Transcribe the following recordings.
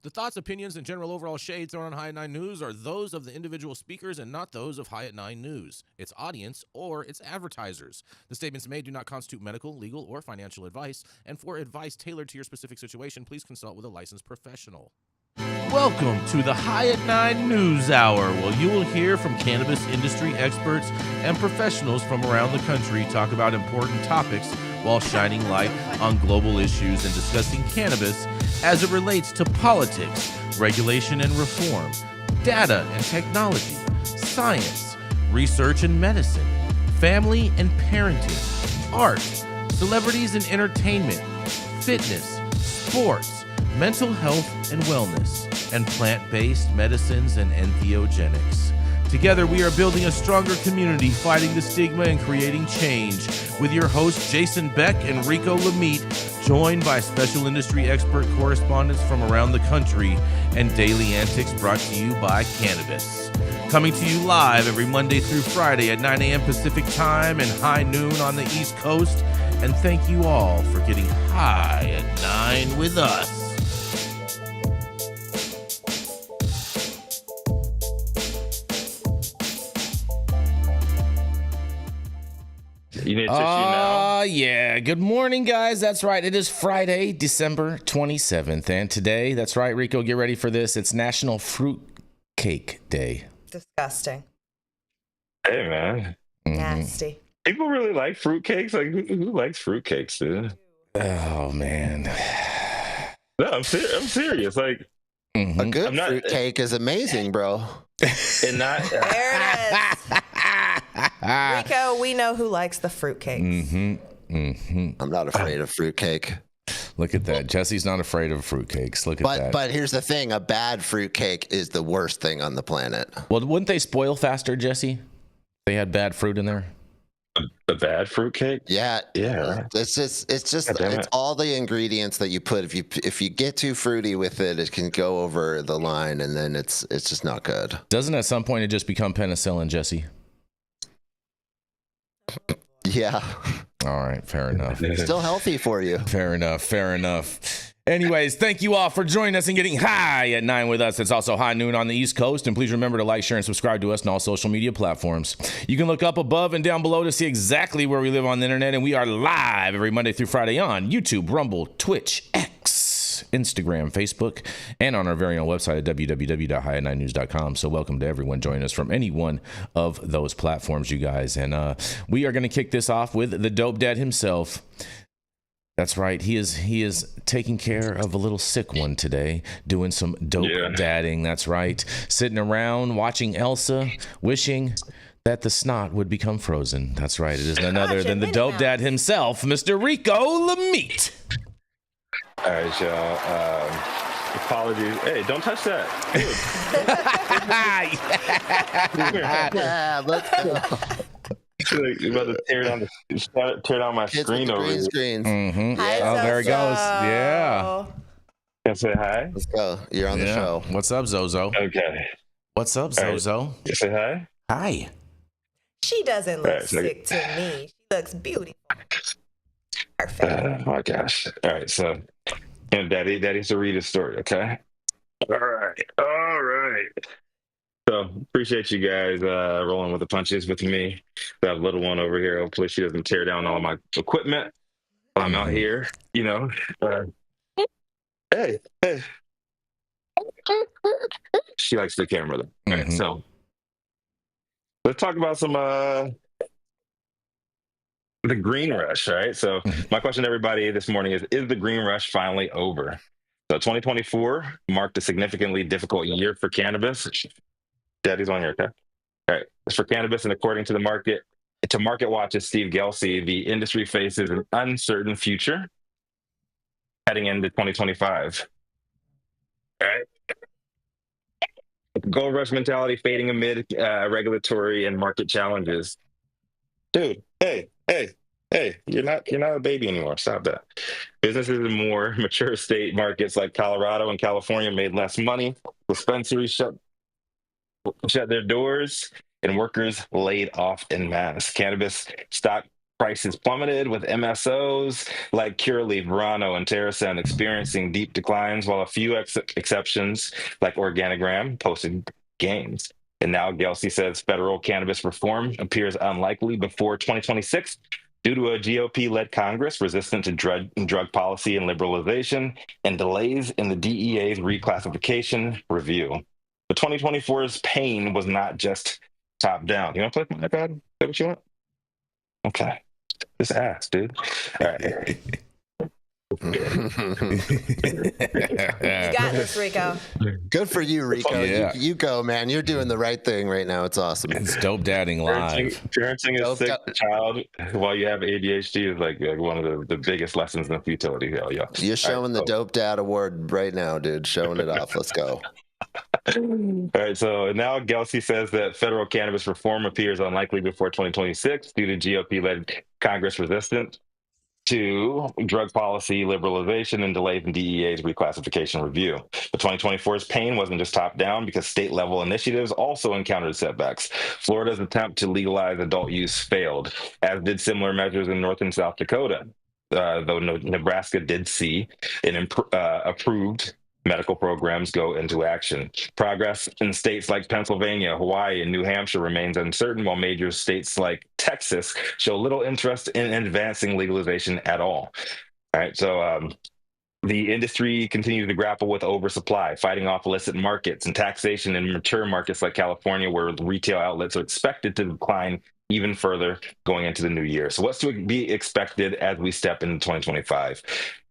The thoughts, opinions, and general overall shade thrown on High at 9 News are those of the individual speakers and not those of High at 9 News, its audience, or its advertisers. The statements made do not constitute medical, legal, or financial advice, and for advice tailored to your specific situation, please consult with a licensed professional. Welcome to the High at 9 News Hour, where you will hear from cannabis industry experts and professionals from around the country talk about important topics while shining light on global issues and discussing cannabis as it relates to politics, regulation and reform, data and technology, science, research and medicine, family and parenting, art, celebrities and entertainment, fitness, sports, mental health and wellness, and plant-based medicines and entheogenics. Together, we are building a stronger community, fighting the stigma and creating change. With your hosts, Jason Beck and Rico Lamitte, joined by special industry expert correspondents from around the country, and daily antics brought to you by Cannabis. Coming to you live every Monday through Friday at 9 a.m. Pacific Time and high noon on the East Coast. And thank you all for getting high at 9 with us. You need a tissue now? Yeah. Good morning, guys. That's right. It is Friday, December 27th. And today, that's right, Rico, get ready for this. It's National Fruit Cake Day. Disgusting. Hey, man. Nasty. People really like fruitcakes? Like, who likes fruitcakes, dude? Oh, man. No, I'm serious. Like, a good fruitcake is amazing, bro. And not... There it is. Rico, we know who likes the fruitcakes. I'm not afraid of fruitcake. Look at that. Jesse's not afraid of fruitcakes. Look at that. But here's the thing. A bad fruitcake is the worst thing on the planet. Well, wouldn't they spoil faster, Jesse? They had bad fruit in there. A bad fruitcake? Yeah. It's all the ingredients that you put. If you get too fruity with it, it can go over the line, and then it's just not good. Doesn't at some point it just become penicillin, Jesse? Yeah. All right, fair enough. Still healthy for you. Fair enough. Anyways, thank you all for joining us and getting high at 9 with us. It's also high noon on the East Coast. And please remember to like, share, and subscribe to us on all social media platforms. You can look up above and down below to see exactly where we live on the internet. And we are live every Monday through Friday on YouTube, Rumble, Twitch, X, Instagram, Facebook, and on our very own website at www.highat9news.com. So welcome to everyone joining us from any one of those platforms, you guys. And we are going to kick this off with the dope dad himself. That's right. He is taking care of a little sick one today, doing some dope dadding. That's right. Sitting around watching Elsa, wishing that the snot would become frozen. That's right. It is none other than the dope dad himself, Mr. Rico Lamitte. All right, y'all. Apologies. Hey, don't touch that. Yeah, let's go. You're about to tear down my screen over here. Screens. Hi, Oh, there it goes. Yeah. Can I say hi? Let's go. You're on the show. What's up, Zozo? Okay. What's up, Zozo? Can I say hi? Hi. She doesn't look sick to me. She looks beautiful. Perfect. Oh my gosh. All right, so Daddy's to read a story, okay? All right. So appreciate you guys rolling with the punches with me. I have a little one over here. Hopefully she doesn't tear down all my equipment while I'm out here, you know. Hey. She likes the camera though. All right, so let's talk about some the green rush, right? So my question to everybody this morning is the green rush finally over? So 2024 marked a significantly difficult year for cannabis. Daddy's on here, okay? All right. It's for cannabis, and according to Market Watch's Steve Gelsey, the industry faces an uncertain future heading into 2025. All right. Gold rush mentality fading amid regulatory and market challenges. Dude, hey, you're not a baby anymore. Stop that. Businesses in more mature state markets like Colorado and California made less money. Dispensaries shut their doors, and workers laid off en masse. Cannabis stock Prices plummeted, with MSOs like Curaleaf, Verano, and TerraSen experiencing deep declines, while a few exceptions like Organigram posted gains. And now Gelsey says federal cannabis reform appears unlikely before 2026 due to a GOP-led Congress resistant to drug policy and liberalization and delays in the DEA's reclassification review. But 2024's pain was not just top down. You want to play my iPad? Is that what you want? Okay. Just ask, dude. All right. You got this, Rico. Good for you, Rico. Yeah. You go, man. You're doing the right thing right now. It's awesome. It's dope dadding live. Parenting a sick child while you have ADHD is like one of the biggest lessons in futility. Yeah. You're showing the Dope Dad Award right now, dude. Showing it off. Let's go. All right, so now Gelsey says that federal cannabis reform appears unlikely before 2026 due to GOP-led Congress resistance to drug policy liberalization and delays in DEA's reclassification review. But 2024's pain wasn't just top-down because state-level initiatives also encountered setbacks. Florida's attempt to legalize adult use failed, as did similar measures in North and South Dakota, though Nebraska did see an approved medical programs go into action. Progress in states like Pennsylvania, Hawaii, and New Hampshire remains uncertain, while major states like Texas show little interest in advancing legalization at all. All right, so the industry continues to grapple with oversupply, fighting off illicit markets and taxation in mature markets like California, where retail outlets are expected to decline even further going into the new year. So what's to be expected as we step into 2025?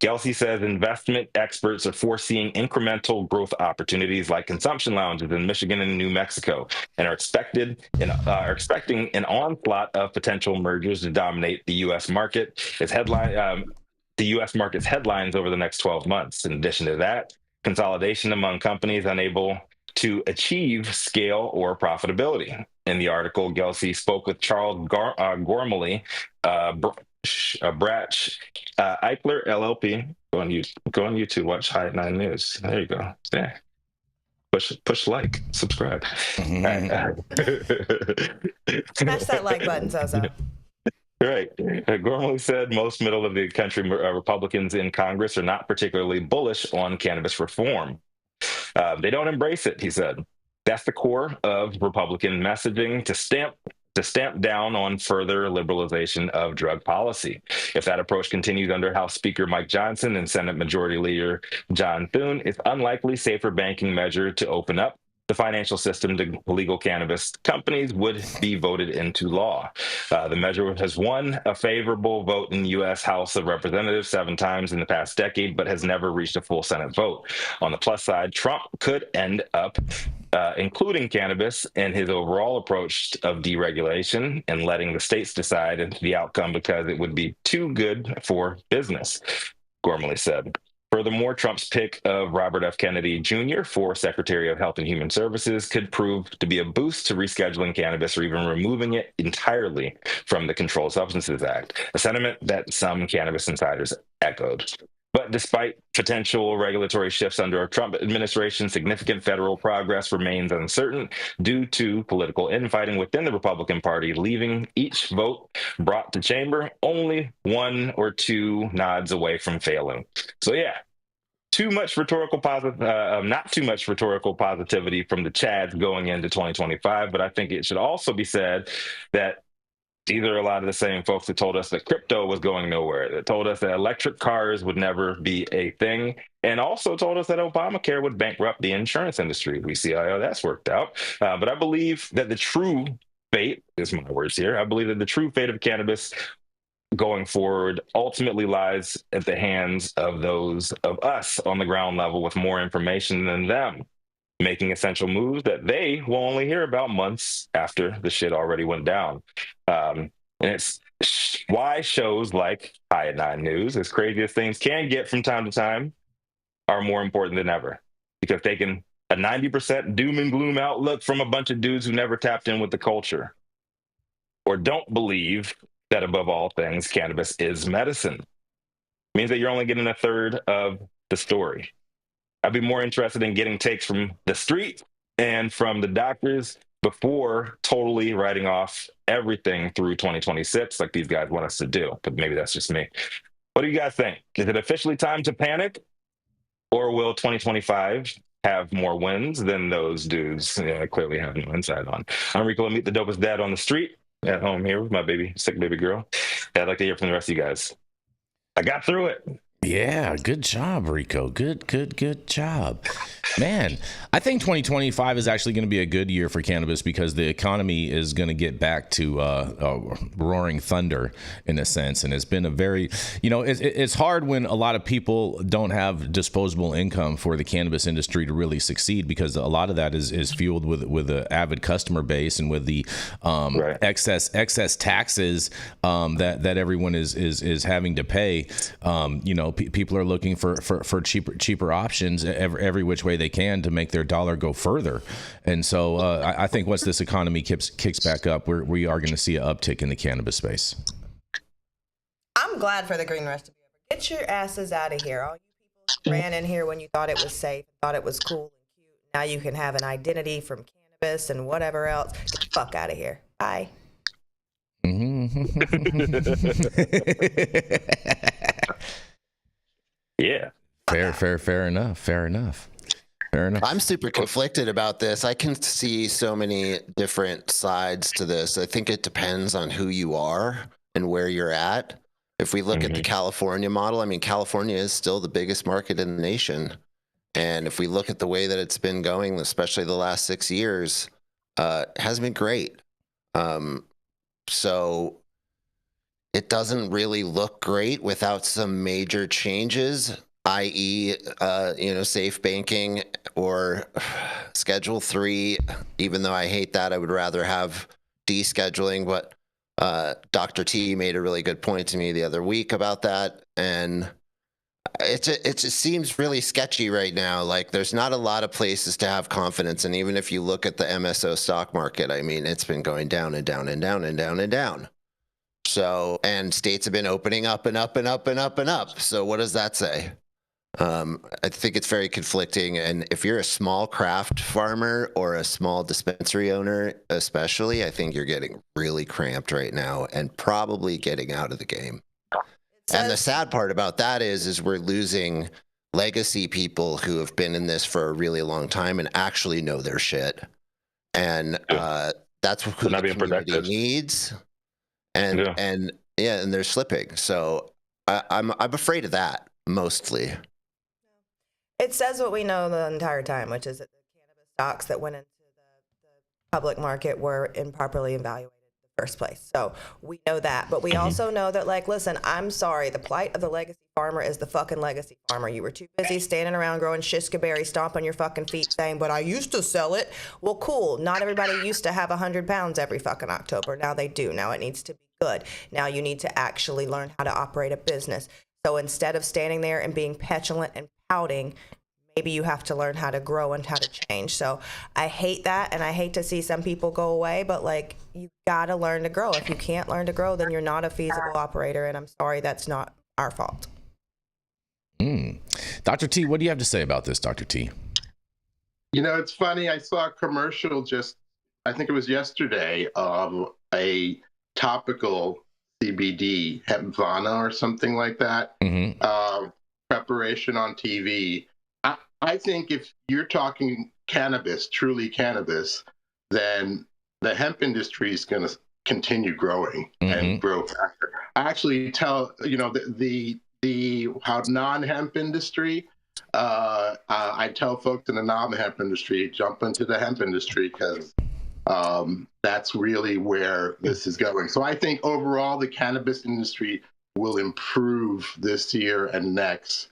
Gelsey says investment experts are foreseeing incremental growth opportunities like consumption lounges in Michigan and New Mexico, and are expecting an onslaught of potential mergers to dominate the U.S. market. The U.S. market's headlines over the next 12 months. In addition to that, consolidation among companies unable to achieve scale or profitability. In the article, Gelsey spoke with Charles Gormley, Bratch, Eichler LLP. Go on YouTube, watch High 9 News. There you go. Yeah. Push like, subscribe. Smash that like button, Zozo. Right. Gormley said most middle of the country Republicans in Congress are not particularly bullish on cannabis reform. They don't embrace it, he said. That's the core of Republican messaging, to stamp down on further liberalization of drug policy. If that approach continues under House Speaker Mike Johnson and Senate Majority Leader John Thune, it's unlikely safer banking measure to open up the financial system to legal cannabis companies would be voted into law. The measure has won a favorable vote in the U.S. House of Representatives 7 times in the past decade, but has never reached a full Senate vote. On the plus side, Trump could end up including cannabis in his overall approach of deregulation and letting the states decide the outcome because it would be too good for business, Gormley said. Furthermore, Trump's pick of Robert F. Kennedy Jr. for Secretary of Health and Human Services could prove to be a boost to rescheduling cannabis or even removing it entirely from the Controlled Substances Act, a sentiment that some cannabis insiders echoed. But despite potential regulatory shifts under a Trump administration, significant federal progress remains uncertain due to political infighting within the Republican Party, leaving each vote brought to chamber only 1 or 2 nods away from failing. So yeah, not too much rhetorical positivity from the Chads going into 2025, but I think it should also be said that these are a lot of the same folks that told us that crypto was going nowhere, that told us that electric cars would never be a thing, and also told us that Obamacare would bankrupt the insurance industry. We see how that's worked out. But I believe that the true fate, is my words here, I believe that the true fate of cannabis going forward ultimately lies at the hands of those of us on the ground level with more information than them, making essential moves that they will only hear about months after the shit already went down. And it's why shows like High at 9 News, as crazy as things can get from time to time, are more important than ever, because taking a 90% doom and gloom outlook from a bunch of dudes who never tapped in with the culture or don't believe that above all things, cannabis is medicine, means that you're only getting a third of the story. I'd be more interested in getting takes from the street and from the doctors before totally writing off everything through 2026 like these guys want us to do. But maybe that's just me. What do you guys think? Is it officially time to panic? Or will 2025 have more wins than those dudes clearly have no insight on? I'm Rico Lamitte, the dopest dad on the street, at home here with my sick baby girl. I'd like to hear from the rest of you guys. I got through it. Yeah, good job, Rico. Good job. Man, I think 2025 is actually going to be a good year for cannabis because the economy is going to get back to roaring thunder in a sense. And it's been a very, it's hard when a lot of people don't have disposable income for the cannabis industry to really succeed because a lot of that is fueled with an avid customer base and with the excess taxes that everyone is having to pay. People are looking for cheaper options every which way they can to make their dollar go further. And so I think once this economy kicks back up, we are going to see an uptick in the cannabis space. I'm glad for the green rush to be over. Get your asses out of here. All you people ran in here when you thought it was safe, thought it was cool and cute. Now you can have an identity from cannabis and whatever else. Get the fuck out of here. Bye. Yeah. Fair enough. I'm super conflicted about this. I can see so many different sides to this. I think it depends on who you are and where you're at. If we look at the California model, I mean, California is still the biggest market in the nation. And if we look at the way that it's been going, especially the last 6 years, it has been great. So it doesn't really look great without some major changes, i.e., safe banking or Schedule 3. Even though I hate that, I would rather have descheduling. But Dr. T made a really good point to me the other week about that. And it just seems really sketchy right now. Like there's not a lot of places to have confidence. And even if you look at the MSO stock market, I mean, it's been going down and down and down and down and down. So, and states have been opening up and up and up and up and up. So what does that say? I think it's very conflicting. And if you're a small craft farmer or a small dispensary owner, especially, I think you're getting really cramped right now and probably getting out of the game. And the sad part about that is we're losing legacy people who have been in this for a really long time and actually know their shit. And that's what the community needs. And they're slipping. So I'm afraid of that mostly. It says what we know the entire time, which is that the cannabis stocks that went into the public market were improperly evaluated in the first place. So we know that. But we also know that, like, listen, I'm sorry. The plight of the legacy farmer is the fucking legacy farmer. You were too busy standing around growing shiska berry, stomping your fucking feet saying, but I used to sell it. Well, cool. Not everybody used to have 100 pounds every fucking October. Now they do. Now it needs to be good. Now you need to actually learn how to operate a business. So instead of standing there and being petulant and pouting, maybe you have to learn how to grow and how to change. So I hate that, and I hate to see some people go away, but like, you got to learn to grow. If you can't learn to grow, then you're not a feasible operator, and I'm sorry, that's not our fault. Dr. T, what do you have to say about this, Dr. T? It's funny. I saw a commercial I think it was yesterday, of a topical CBD, Hempvana or something like that, preparation on TV. I think if you're talking cannabis, truly cannabis, then the hemp industry is going to continue growing and grow faster. I actually tell, the how non-hemp industry, I tell folks in the non-hemp industry, jump into the hemp industry because that's really where this is going. So I think overall the cannabis industry will improve this year and next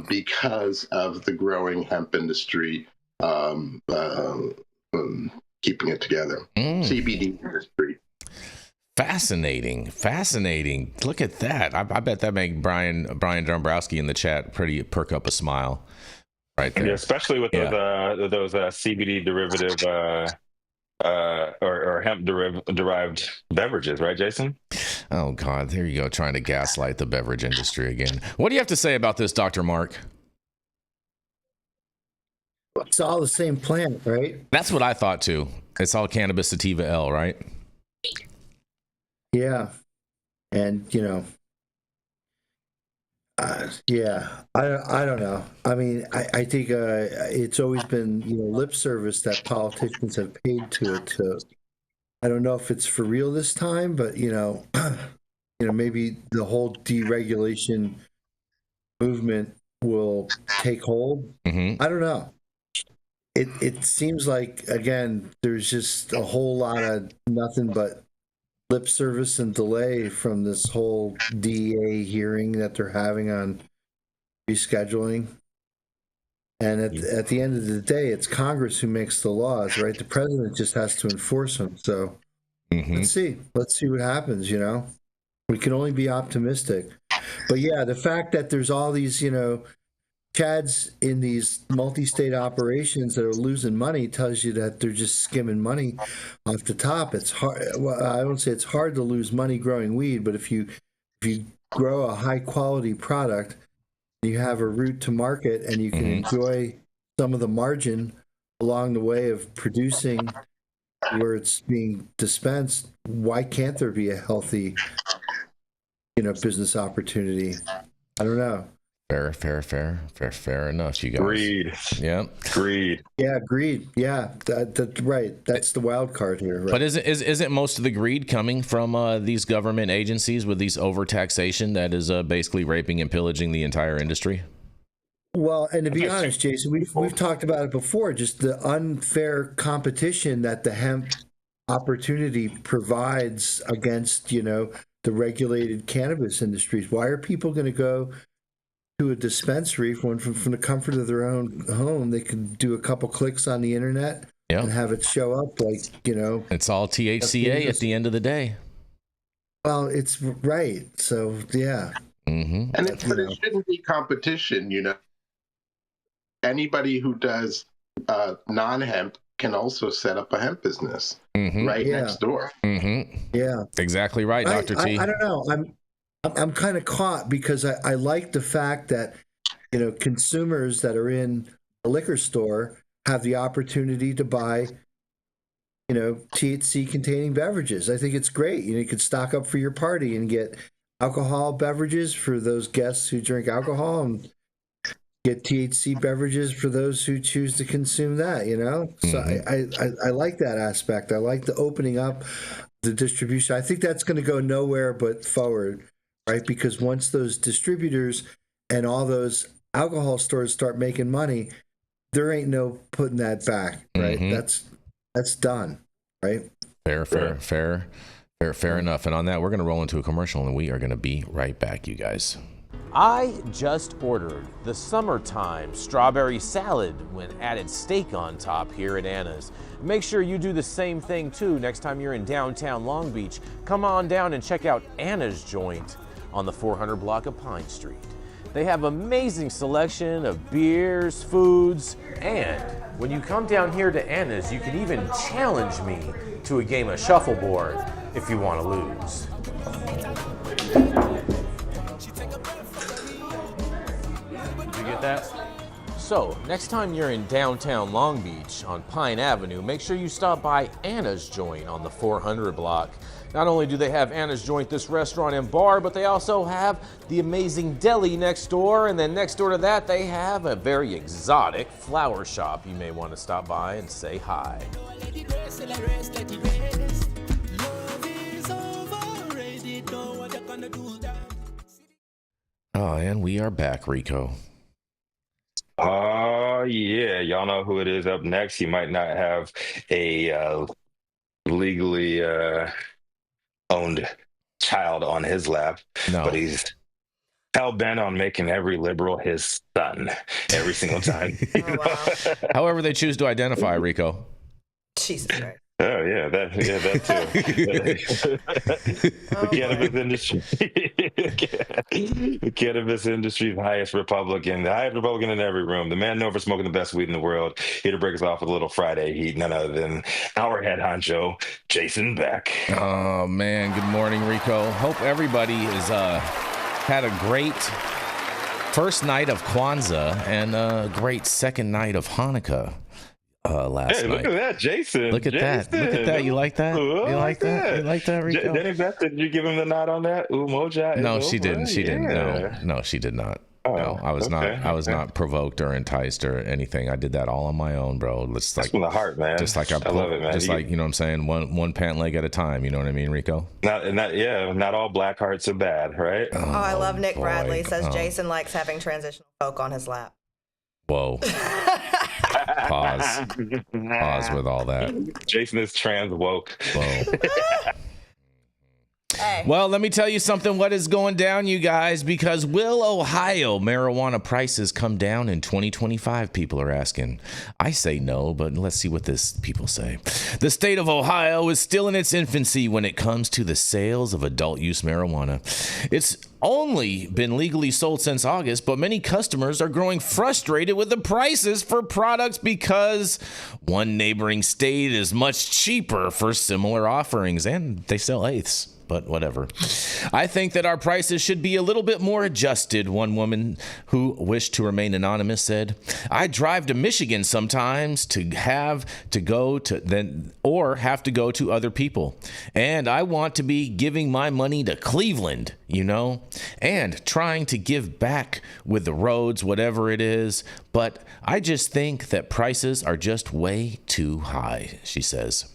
because of the growing hemp industry keeping it together. CBD industry. Fascinating. Look at that. I bet that make Brian Dombrowski in the chat perk up a smile right there. Yeah, especially with those CBD derivative or hemp derived beverages, right, Jason? Oh God, there you go, trying to gaslight the beverage industry again. What do you have to say about this, Dr. Mark? It's all the same plant, right? That's what I thought too. It's all cannabis sativa L, right? Yeah. And, I don't know. I mean, I think it's always been, lip service that politicians have paid to it. I don't know if it's for real this time, but, maybe the whole deregulation movement will take hold. Mm-hmm. I don't know. It seems like, again, there's just a whole lot of nothing but lip service and delay from this whole DEA hearing that they're having on rescheduling. And at the end of the day, it's Congress who makes the laws, right? The president just has to enforce them. So let's see what happens. We can only be optimistic. But yeah, the fact that there's all these, Chads in these multi-state operations that are losing money tells you that they're just skimming money off the top. It's hard. Well, I don't say it's hard to lose money growing weed, but if you grow a high quality product, you have a route to market, and you can enjoy some of the margin along the way of producing where it's being dispensed. Why can't there be a healthy, business opportunity? I don't know. Fair enough, you guys. Greed. Yeah. Greed. Yeah, greed. Yeah, that's right. That's the wild card here. Right? But isn't most of the greed coming from these government agencies with these overtaxation that is basically raping and pillaging the entire industry? Well, and to be honest, Jason, we've talked about it before. Just the unfair competition that the hemp opportunity provides against, the regulated cannabis industries. Why are people going to go to a dispensary from the comfort of their own home? They can do a couple clicks on the internet and have it show up It's all THCA at the end of the day. Well, it's right. So, yeah. Mm-hmm. And it shouldn't be competition, Anybody who does non-hemp can also set up a hemp business next door. Mm-hmm. Yeah. Exactly right, Dr. T. I don't know. I'm kind of caught because I like the fact that, consumers that are in a liquor store have the opportunity to buy, THC containing beverages. I think it's great. You could stock up for your party and get alcohol beverages for those guests who drink alcohol, and get THC beverages for those who choose to consume that, So I like that aspect. I like the opening up the distribution. I think that's going to go nowhere but forward. Right, because once those distributors and all those alcohol stores start making money, there ain't no putting that back. Right, that's done. Right. Fair enough. And on that, we're going to roll into a commercial, and we are going to be right back, you guys. I just ordered the summertime strawberry salad when added steak on top here at Anna's. Make sure you do the same thing too next time you're in downtown Long Beach. Come on down and check out Anna's Joint on the 400 block of Pine Street. They have amazing selection of beers, foods, and when you come down here to Anna's, you can even challenge me to a game of shuffleboard if you want to lose. Did you get that? So, next time you're in downtown Long Beach on Pine Avenue, make sure you stop by Anna's Joint on the 400 block. Not only do they have Anna's Joint, this restaurant and bar, but they also have the amazing deli next door, and then next door to that they have a very exotic flower shop. You may want to stop by and say hi. Oh, and we are back, Rico. Oh, yeah. Y'all know who it is up next. He might not have a legally owned child on his lap, but he's hell-bent on making every liberal his son every single time. Wow. However they choose to identify, Rico. Jesus Christ. Oh yeah, that too. The cannabis industry, the cannabis industry's highest Republican, the highest Republican in every room. The man known for smoking the best weed in the world. Here to break us off with a little Friday heat, none other than our head honcho, Jason Beck. Oh man, good morning, Rico. Hope everybody has had a great first night of Kwanzaa and a great second night of Hanukkah. last Hey, night. look at that, Jason. Look at that. Look at that. You like that? Ooh, You like that? You like that, Rico? Jenny Beth, did you give him the nod on that? Ooh, Moja is No, she over. didn't. She didn't. Yeah. No, she did not. Oh, No, I was not. I was not provoked or enticed or anything. I did that all on my own, bro. It's That's like from the heart, man. just like I love it, man. Just like, you know what I'm saying, one pant leg at a time. You know what I mean, Rico? Not all black hearts are bad, right? Oh, I love Nick boy. Bradley. Says Jason likes having transitional folk on his lap. Whoa. Pause with all that. Jason is trans woke. Whoa. Hey. Well, let me tell you something. What is going down, you guys? Because will Ohio marijuana prices come down in 2025? People are asking. I say no, but let's see what this people say. The state of Ohio is still in its infancy when it comes to the sales of adult use marijuana. It's only been legally sold since August, but many customers are growing frustrated with the prices for products because one neighboring state is much cheaper for similar offerings, and they sell eighths. But whatever. I think that our prices should be a little bit more adjusted, one woman who wished to remain anonymous said. I drive to Michigan sometimes to have to go to other people. And I want to be giving my money to Cleveland, you know, and trying to give back with the roads, whatever it is. But I just think that prices are just way too high, she says.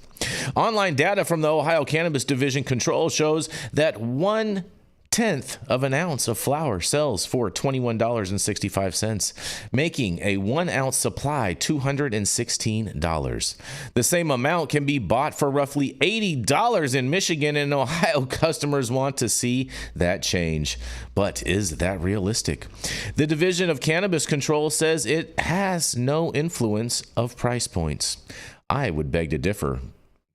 Online data from the Ohio Cannabis Division Control shows that 1/10 of an ounce of flower sells for $21.65, making a 1 ounce supply $216. The same amount can be bought for roughly $80 in Michigan, and Ohio customers want to see that change. But is that realistic? The Division of Cannabis Control says it has no influence of price points. I would beg to differ,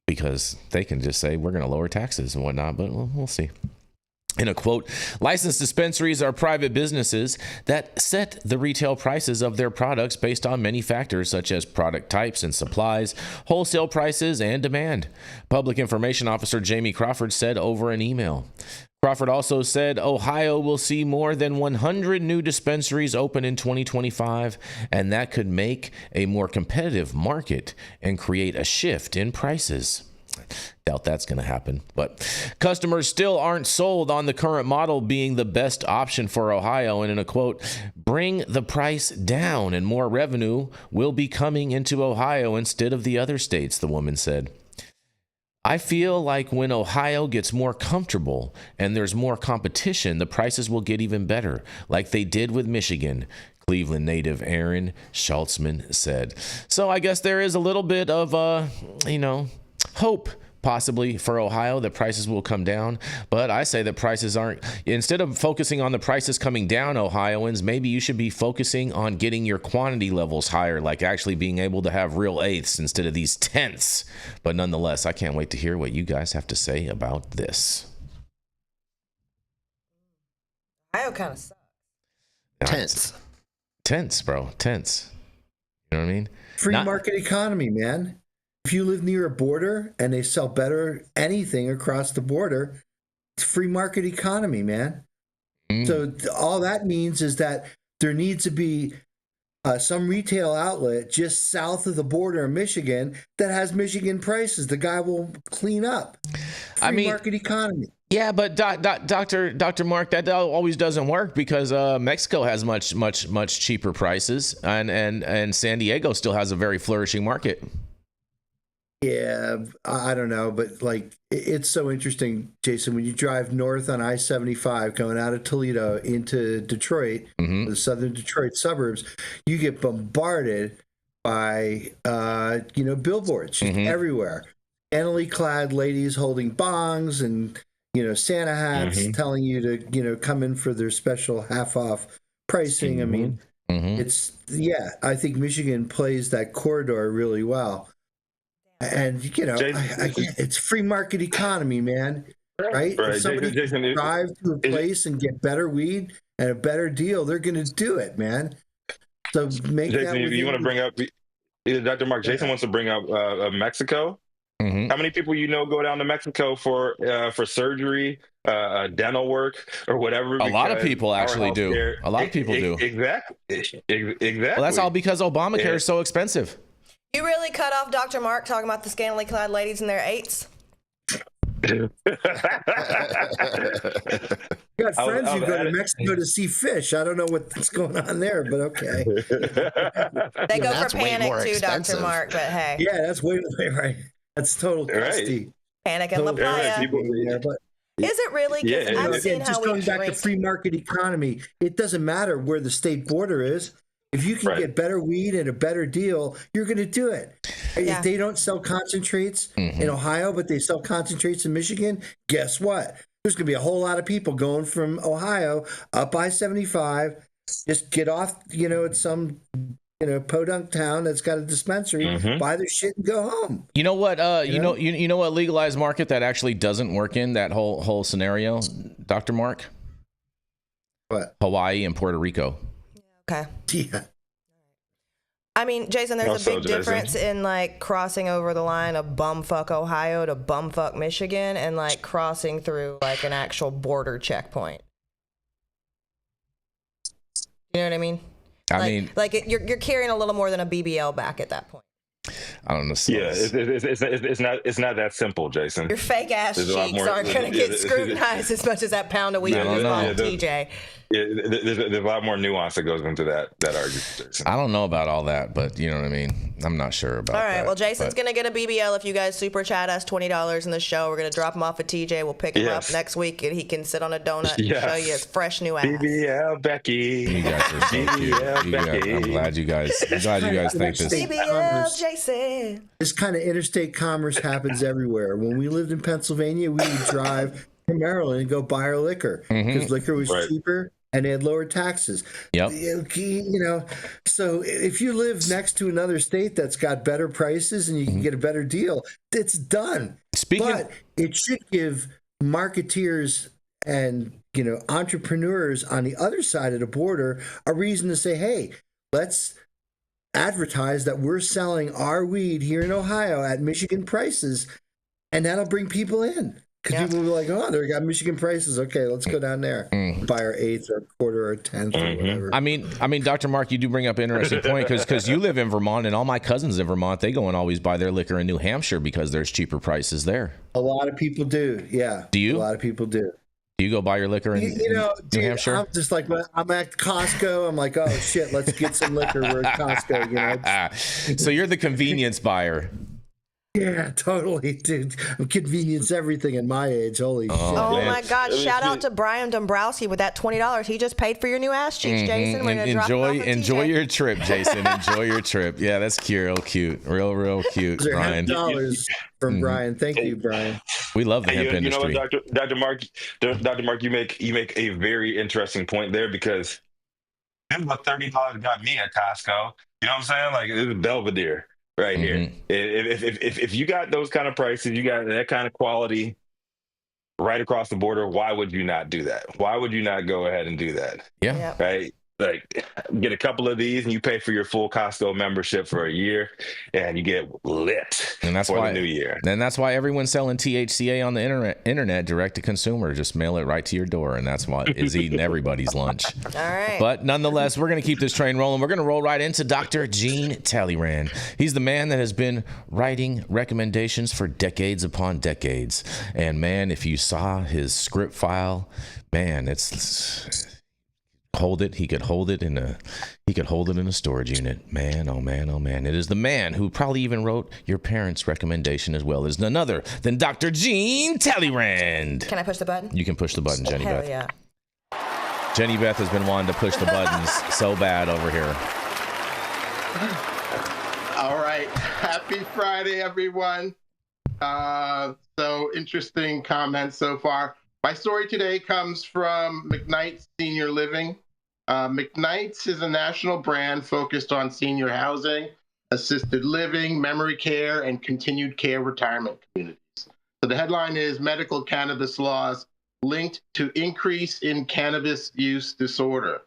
because they can just say we're going to lower taxes and whatnot, but we'll see. In a quote, licensed dispensaries are private businesses that set the retail prices of their products based on many factors such as product types and supplies, wholesale prices, and demand. Public Information Officer Jamie Crawford said over an email. Crawford also said Ohio will see more than 100 new dispensaries open in 2025, and that could make a more competitive market and create a shift in prices. Doubt that's going to happen, but customers still aren't sold on the current model being the best option for Ohio. And in a quote, bring the price down and more revenue will be coming into Ohio instead of the other states, the woman said. I feel like when Ohio gets more comfortable and there's more competition, the prices will get even better, like they did with Michigan, Cleveland native Aaron Schultzman said. So I guess there is a little bit of, hope possibly for Ohio that prices will come down. But I say that prices aren't, instead of focusing on the prices coming down, Ohioans, maybe you should be focusing on getting your quantity levels higher, like actually being able to have real eighths instead of these tenths. But nonetheless, I can't wait to hear what you guys have to say about this. Ohio kind of sucks. Tense, bro. Tense. You know what I mean? Free market economy, man. If you live near a border and they sell better anything across the border, it's free market economy, man. So all that means is that there needs to be some retail outlet just south of the border in Michigan that has Michigan prices. The guy will clean up. Free market economy. Yeah, but Dr. Mark, that always doesn't work because Mexico has much cheaper prices, and San Diego still has a very flourishing market. Yeah, I don't know, but like it's so interesting, Jason, when you drive north on I-75 going out of Toledo into Detroit, the southern Detroit suburbs, you get bombarded by billboards just everywhere. Scantily clad ladies holding bongs and Santa hats telling you to come in for their special half off pricing. I mean, I think Michigan plays that corridor really well. And it's free market economy, man. Right? If somebody can drive to a place and get better weed and a better deal, they're going to do it, man. So make Jason, that. You want to bring up Dr. Mark? Jason wants to bring up Mexico. How many people go down to Mexico for surgery, dental work, or whatever? A lot of people actually do. A lot of people do. Exactly. Well, that's all because Obamacare is so expensive. You really cut off Dr. Mark talking about the scantily clad ladies in their eights? You got friends who go to Mexico to see fish. I don't know what's going on there, but okay. They go for That's way panic more too, expensive. Dr. Mark, but hey. Yeah, that's way right. That's total custody. Panic and La Playa. But Is it really? Because Yeah, I've it- seen again, how just we going back to drink. free market economy, it doesn't matter where the state border is. If you can Right. get better weed at a better deal, you're going to do it. Yeah. If they don't sell concentrates in Ohio, but they sell concentrates in Michigan, guess what? There's going to be a whole lot of people going from Ohio up I-75, just get off, at some, podunk town that's got a dispensary, buy their shit and go home. You know what? You know what legalized market that actually doesn't work in that whole scenario, Dr. Mark? What? Hawaii and Puerto Rico. Okay. Yeah. I mean, Jason, there's Also, a big difference in like crossing over the line of bumfuck Ohio to bumfuck Michigan and like crossing through like an actual border checkpoint. You know what I mean? You're carrying a little more than a BBL back at that point. I don't know. Yeah, it's not that simple, Jason. Your fake ass There's a lot cheeks more- aren't going to get scrutinized as much as that pound of weed I in don't your know. mouth, Yeah, TJ. Yeah, there's a lot more nuance that goes into that argument, Jason. I don't know about all that, but you know what I mean? I'm not sure about All right. that. Well, Jason's but- going to get a BBL if you guys super chat us $20 in the show. We're going to drop him off at TJ. We'll pick him up Yes. next week and he can sit on a donut and Yes. show you his fresh new ass. BBL Becky. You guys are so cute. You guys, I'm glad you guys think this. BBL Jason. This kind of interstate commerce happens everywhere. When we lived in Pennsylvania, we would drive to Maryland and go buy our liquor because liquor was Right. cheaper and they had lower taxes. Yep. So if you live next to another state that's got better prices and you can get a better deal, it's done. But it should give marketeers and entrepreneurs on the other side of the border a reason to say, hey, let's advertise that we're selling our weed here in Ohio at Michigan prices, and that'll bring people in. Because people will be like, oh, they got Michigan prices. Okay, let's go down there, buy our eighth or quarter or tenth or whatever. I mean, Dr. Mark, you do bring up an interesting point because you live in Vermont, and all my cousins in Vermont, they go and always buy their liquor in New Hampshire because there's cheaper prices there. A lot of people do, yeah. Do you? A lot of people do. Do you go buy your liquor in New Hampshire? I'm just like, I'm at Costco. I'm like, oh shit, let's get some liquor. We're at Costco, So you're the convenience buyer. Yeah, totally, dude. Convenience everything at my age. Holy shit. Oh man. my God! Shout out to Brian Dombrowski with that $20. He just paid for your new ass cheeks, Jason. We're gonna drop him off at Enjoy TJ. your trip, Jason. Enjoy your trip. Yeah, that's real cute. Real cute, Those are Brian. $100 from Brian. Thank you, Brian. We love the hemp You know industry. what, Dr. Mark, you make a very interesting point there because that's what $30 got me at Costco. You know what I'm saying? Like, this is Belvedere right here. If you got those kind of prices, you got that kind of quality right across the border, why would you not do that? Why would you not go ahead and do that? Yeah. Yep. Right? Like, get a couple of these and you pay for your full Costco membership for a year and you get lit And that's for why the new year. And that's why everyone's selling THCA on the internet direct to consumer. Just mail it right to your door, and that's what is eating everybody's lunch. All right. But nonetheless, we're going to keep this train rolling. We're going to roll right into Dr. Gene Talleyrand. He's the man that has been writing recommendations for decades upon decades. And man, if you saw his script file, man, it's hold it. He could hold it in a storage unit. Man, oh man, oh man. It is the man who probably even wrote your parents' recommendation as well. Is none other than Dr. Gene Talleyrand. Can I push the button? You can push the button, Jenny Hell Beth. yeah. Jenny Beth has been wanting to push the buttons so bad over here. All right. Happy Friday, everyone. So interesting comments so far. My story today comes from McKnight's Senior Living. McKnight's is a national brand focused on senior housing, assisted living, memory care, and continued care retirement communities. So the headline is Medical Cannabis Laws Linked to Increase in Cannabis Use Disorder.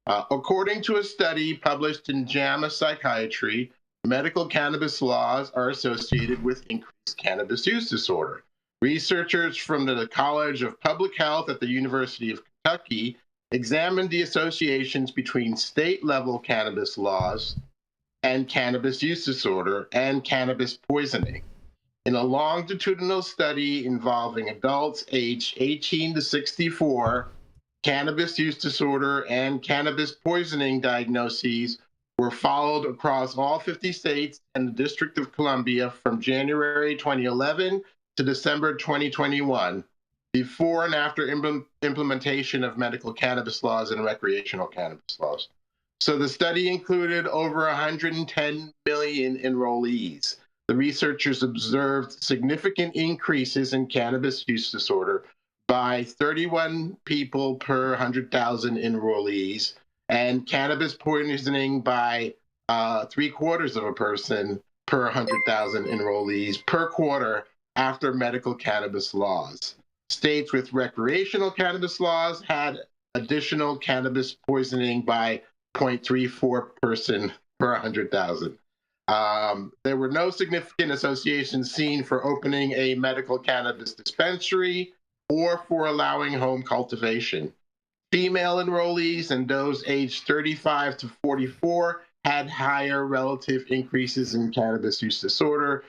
According to a study published in JAMA Psychiatry, medical cannabis laws are associated with increased cannabis use disorder. Researchers from the College of Public Health at the University of Kentucky examined the associations between state-level cannabis laws and cannabis use disorder and cannabis poisoning. In a longitudinal study involving adults aged 18 to 64, cannabis use disorder and cannabis poisoning diagnoses were followed across all 50 states and the District of Columbia from January 2011 to December 2021, before and after implementation of medical cannabis laws and recreational cannabis laws. So the study included over 110 million enrollees. The researchers observed significant increases in cannabis use disorder by 31 people per 100,000 enrollees, and cannabis poisoning by 3/4 of a person per 100,000 enrollees per quarter after medical cannabis laws. States with recreational cannabis laws had additional cannabis poisoning by 0.34 person per 100,000. There were no significant associations seen for opening a medical cannabis dispensary or for allowing home cultivation. Female enrollees and those aged 35 to 44 had higher relative increases in cannabis use disorder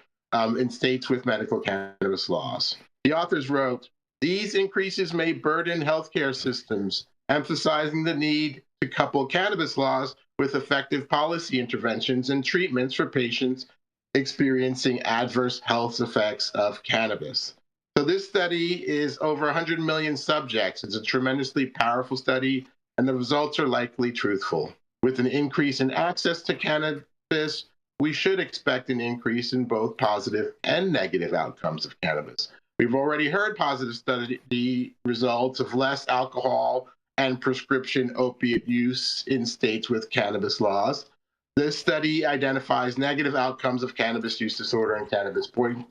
in states with medical cannabis laws. The authors wrote, "These increases may burden healthcare systems, emphasizing the need to couple cannabis laws with effective policy interventions and treatments for patients experiencing adverse health effects of cannabis." So this study is over 100 million subjects. It's a tremendously powerful study, and the results are likely truthful. With an increase in access to cannabis, we should expect an increase in both positive and negative outcomes of cannabis. We've already heard positive study results of less alcohol and prescription opiate use in states with cannabis laws. This study identifies negative outcomes of cannabis use disorder and cannabis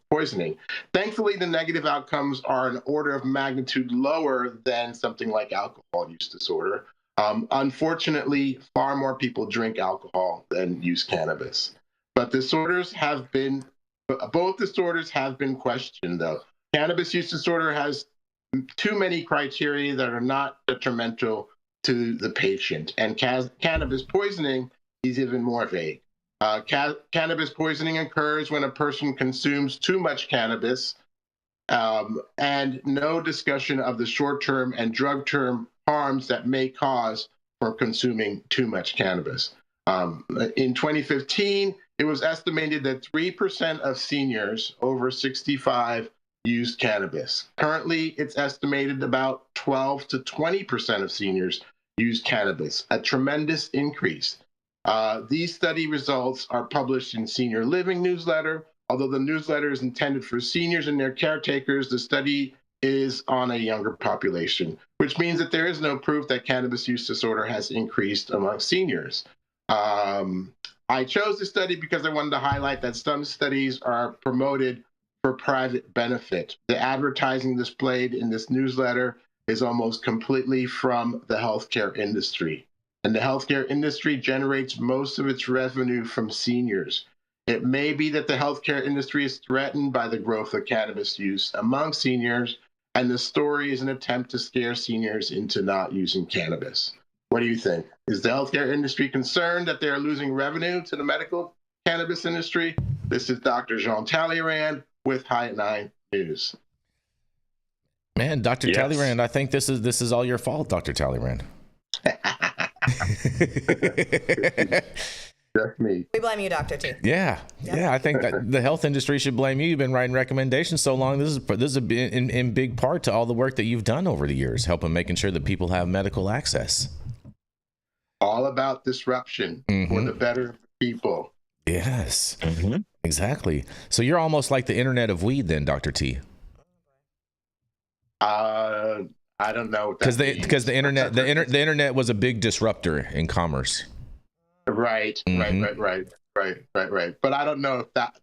poisoning. Thankfully, the negative outcomes are an order of magnitude lower than something like alcohol use disorder. Unfortunately, far more people drink alcohol than use cannabis. But both disorders have been questioned, though. Cannabis use disorder has too many criteria that are not detrimental to the patient, and cannabis poisoning is even more vague. Cannabis poisoning occurs when a person consumes too much cannabis, and no discussion of the short-term and drug-term harms that may cause for consuming too much cannabis. In 2015, it was estimated that 3% of seniors over 65 used cannabis. Currently, it's estimated about 12 to 20% of seniors use cannabis, a tremendous increase. These study results are published in Senior Living newsletter. Although the newsletter is intended for seniors and their caretakers, the study is on a younger population, which means that there is no proof that cannabis use disorder has increased among seniors. I chose this study because I wanted to highlight that some studies are promoted for private benefit. The advertising displayed in this newsletter is almost completely from the healthcare industry. And the healthcare industry generates most of its revenue from seniors. It may be that the healthcare industry is threatened by the growth of cannabis use among seniors, and the story is an attempt to scare seniors into not using cannabis. What do you think? Is the healthcare industry concerned that they are losing revenue to the medical cannabis industry? This is Dr. Jean Talleyrand with High at 9 News. Man, Dr. Yes. Talleyrand, I think this is all your fault, Dr. Talleyrand. Just me. We blame you, Dr. T. Yeah. I think that the health industry should blame you. You've been writing recommendations so long. This is in big part to all the work that you've done over the years, helping making sure that people have medical access. All about disruption for the better people. Yes, exactly. So you're almost like the internet of weed, then, Dr. T. I don't know because the internet was a big disruptor in commerce. Right. But I don't know if that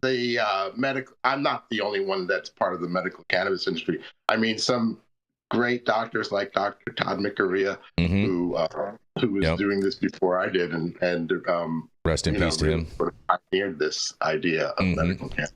the medical. I'm not the only one that's part of the medical cannabis industry. I mean, some great doctors like Dr. Todd McCurria, who was doing this before I did, and rest in peace to him. Pioneered this idea of medical cannabis.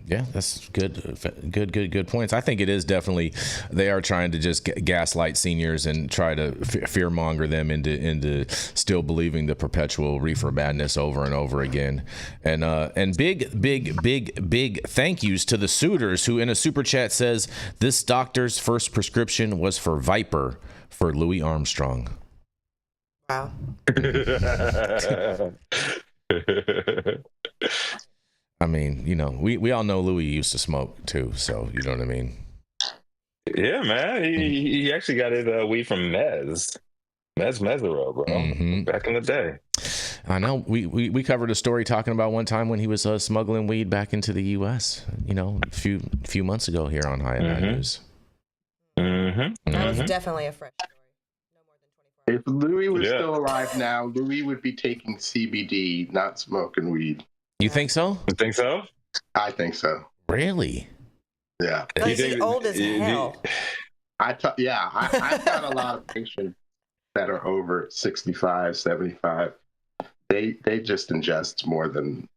Yeah, that's good points. I think it is definitely, they are trying to just gaslight seniors and try to fearmonger them into still believing the perpetual reefer madness over and over again. And big thank yous to the suitors who in a super chat says this doctor's first prescription was for Viper for Louis Armstrong. Wow. I mean, you know, we all know Louis used to smoke too, so you know what I mean? Yeah, man. He actually got his weed from Mesmero, bro. Mm-hmm. Back in the day. I know. We covered a story talking about one time when he was smuggling weed back into the U.S., you know, a few months ago here on High and News. Mm-hmm. That was definitely a fresh story. No more than 24 If hours. Louis was still alive now, Louis would be taking CBD, not smoking weed. You think so? You think so? I think so. Really? Yeah. He's old as hell. I've got a lot of patients that are over 65, 75. They just ingest more than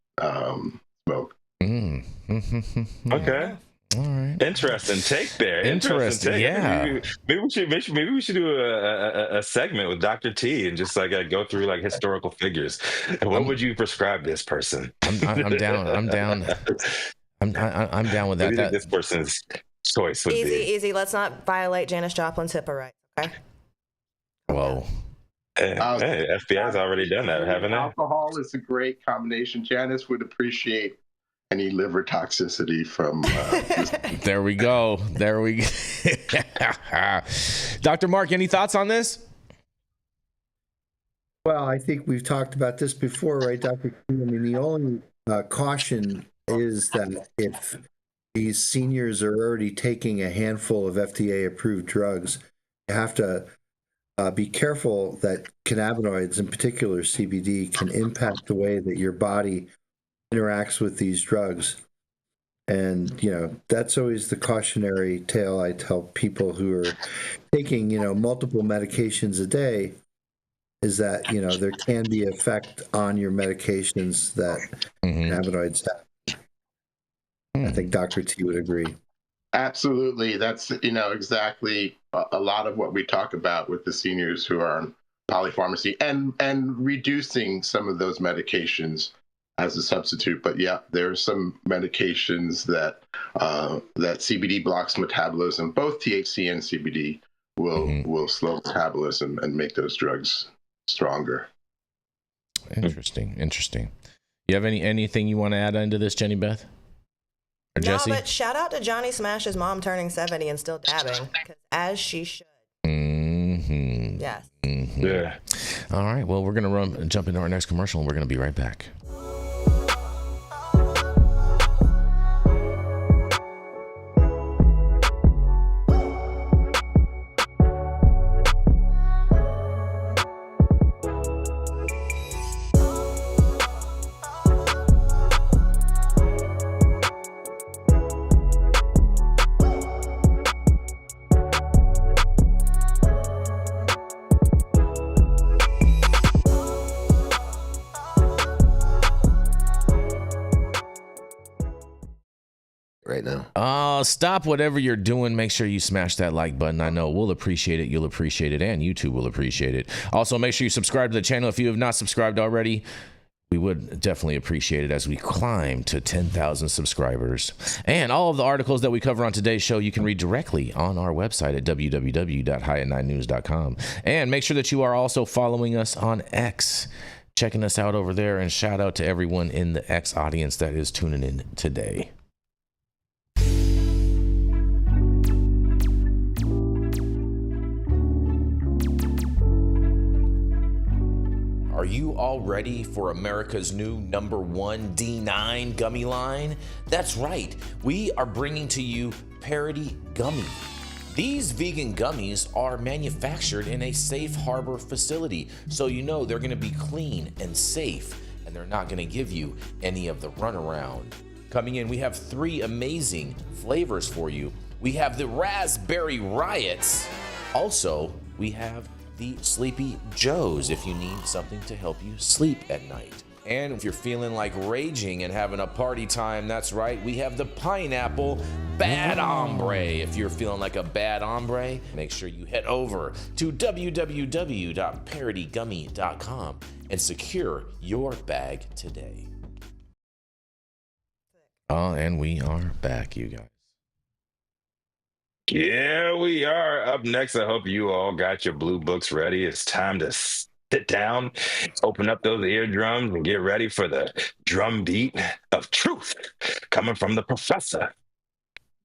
smoke. Okay. All right. Interesting take there. Interesting. Yeah. Maybe we should do a segment with Dr. T and just like go through like historical figures. What would you prescribe this person? I'm down. I'm down. I'm down with that. What do you think this person's choice would be? Easy. Let's not violate Janis Joplin's HIPAA rights. Okay. Whoa. Hey, FBI's already done that, haven't they? Alcohol is a great combination. Janice would appreciate any liver toxicity from There we go. Dr. Mark, any thoughts on this? Well, I think we've talked about this before, right, Dr. King? I mean, the only caution is that if these seniors are already taking a handful of FDA-approved drugs, you have to be careful that cannabinoids, in particular CBD, can impact the way that your body interacts with these drugs. And, you know, that's always the cautionary tale I tell people who are taking, you know, multiple medications a day, is that, you know, there can be effect on your medications that cannabinoids have. I think Dr. T would agree. Absolutely. That's, you know, exactly a lot of what we talk about with the seniors who are on polypharmacy and reducing some of those medications as a substitute. But yeah, there are some medications that CBD blocks metabolism. Both THC and CBD will slow metabolism and make those drugs stronger. Interesting. You have anything you want to add into this, Jenny Beth? Or Jesse? No, but shout out to Johnny Smash's mom turning 70 and still dabbing, as she should. Yes. Yeah. All right. Well, we're going to jump into our next commercial, and we're going to be right back. Right now. Stop whatever you're doing. Make sure you smash that like button. I know we'll appreciate it. You'll appreciate it. And YouTube will appreciate it. Also, make sure you subscribe to the channel if you have not subscribed already. We would definitely appreciate it as we climb to 10,000 subscribers. And all of the articles that we cover on today's show, you can read directly on our website at www.highat9news.com. And make sure that you are also following us on X, checking us out over there. And shout out to everyone in the X audience that is tuning in today. Are you all ready for America's new #1 D9 gummy line? That's right, we are bringing to you Parody Gummy. These vegan gummies are manufactured in a safe harbor facility, so you know they're gonna be clean and safe, and they're not gonna give you any of the runaround. Coming in, we have 3 amazing flavors for you. We have the Raspberry Riots. Also, we have the Sleepy Joes if you need something to help you sleep at night. And if you're feeling like raging and having a party time, that's right, we have the pineapple Bad Hombre. If you're feeling like a bad hombre, make sure you head over to www.parodygummy.com and secure your bag today. Oh, and we are back, you guys. Yeah, we are. Up next, I hope you all got your blue books ready. It's time to sit down, open up those eardrums, and get ready for the drum beat of truth coming from the professor.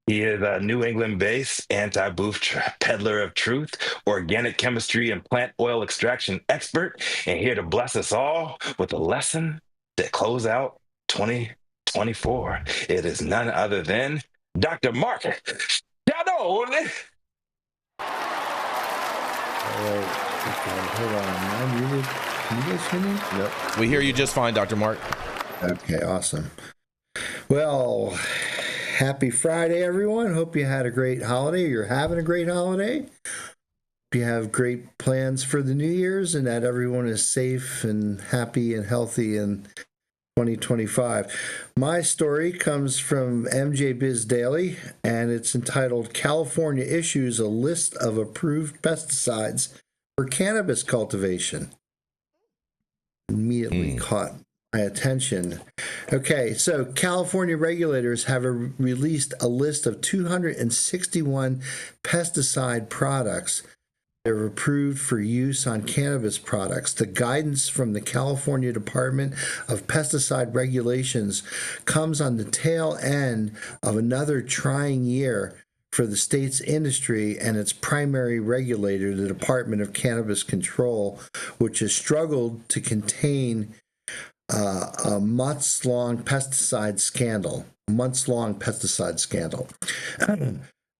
He is a New England-based anti-booth peddler of truth, organic chemistry and plant oil extraction expert, and here to bless us all with a lesson to close out 2024. It is none other than Dr. Mark Scialdone. All right. Okay, hold on. I'm muted. Can you guys hear me? Yep. We hear you just fine, Dr. Mark. Okay, awesome. Well, happy Friday, everyone. Hope you had a great holiday. You're having a great holiday. Hope you have great plans for the New Year's and that everyone is safe and happy and healthy in 2025. My story comes from MJ Biz Daily, and it's entitled California Issues a List of Approved Pesticides for Cannabis Cultivation. Immediately caught my attention. Okay, so California regulators have released a list of 261 pesticide products that are approved for use on cannabis products. The guidance from the California Department of Pesticide Regulations comes on the tail end of another trying year for the state's industry and its primary regulator, the Department of Cannabis Control, which has struggled to contain a months-long pesticide scandal.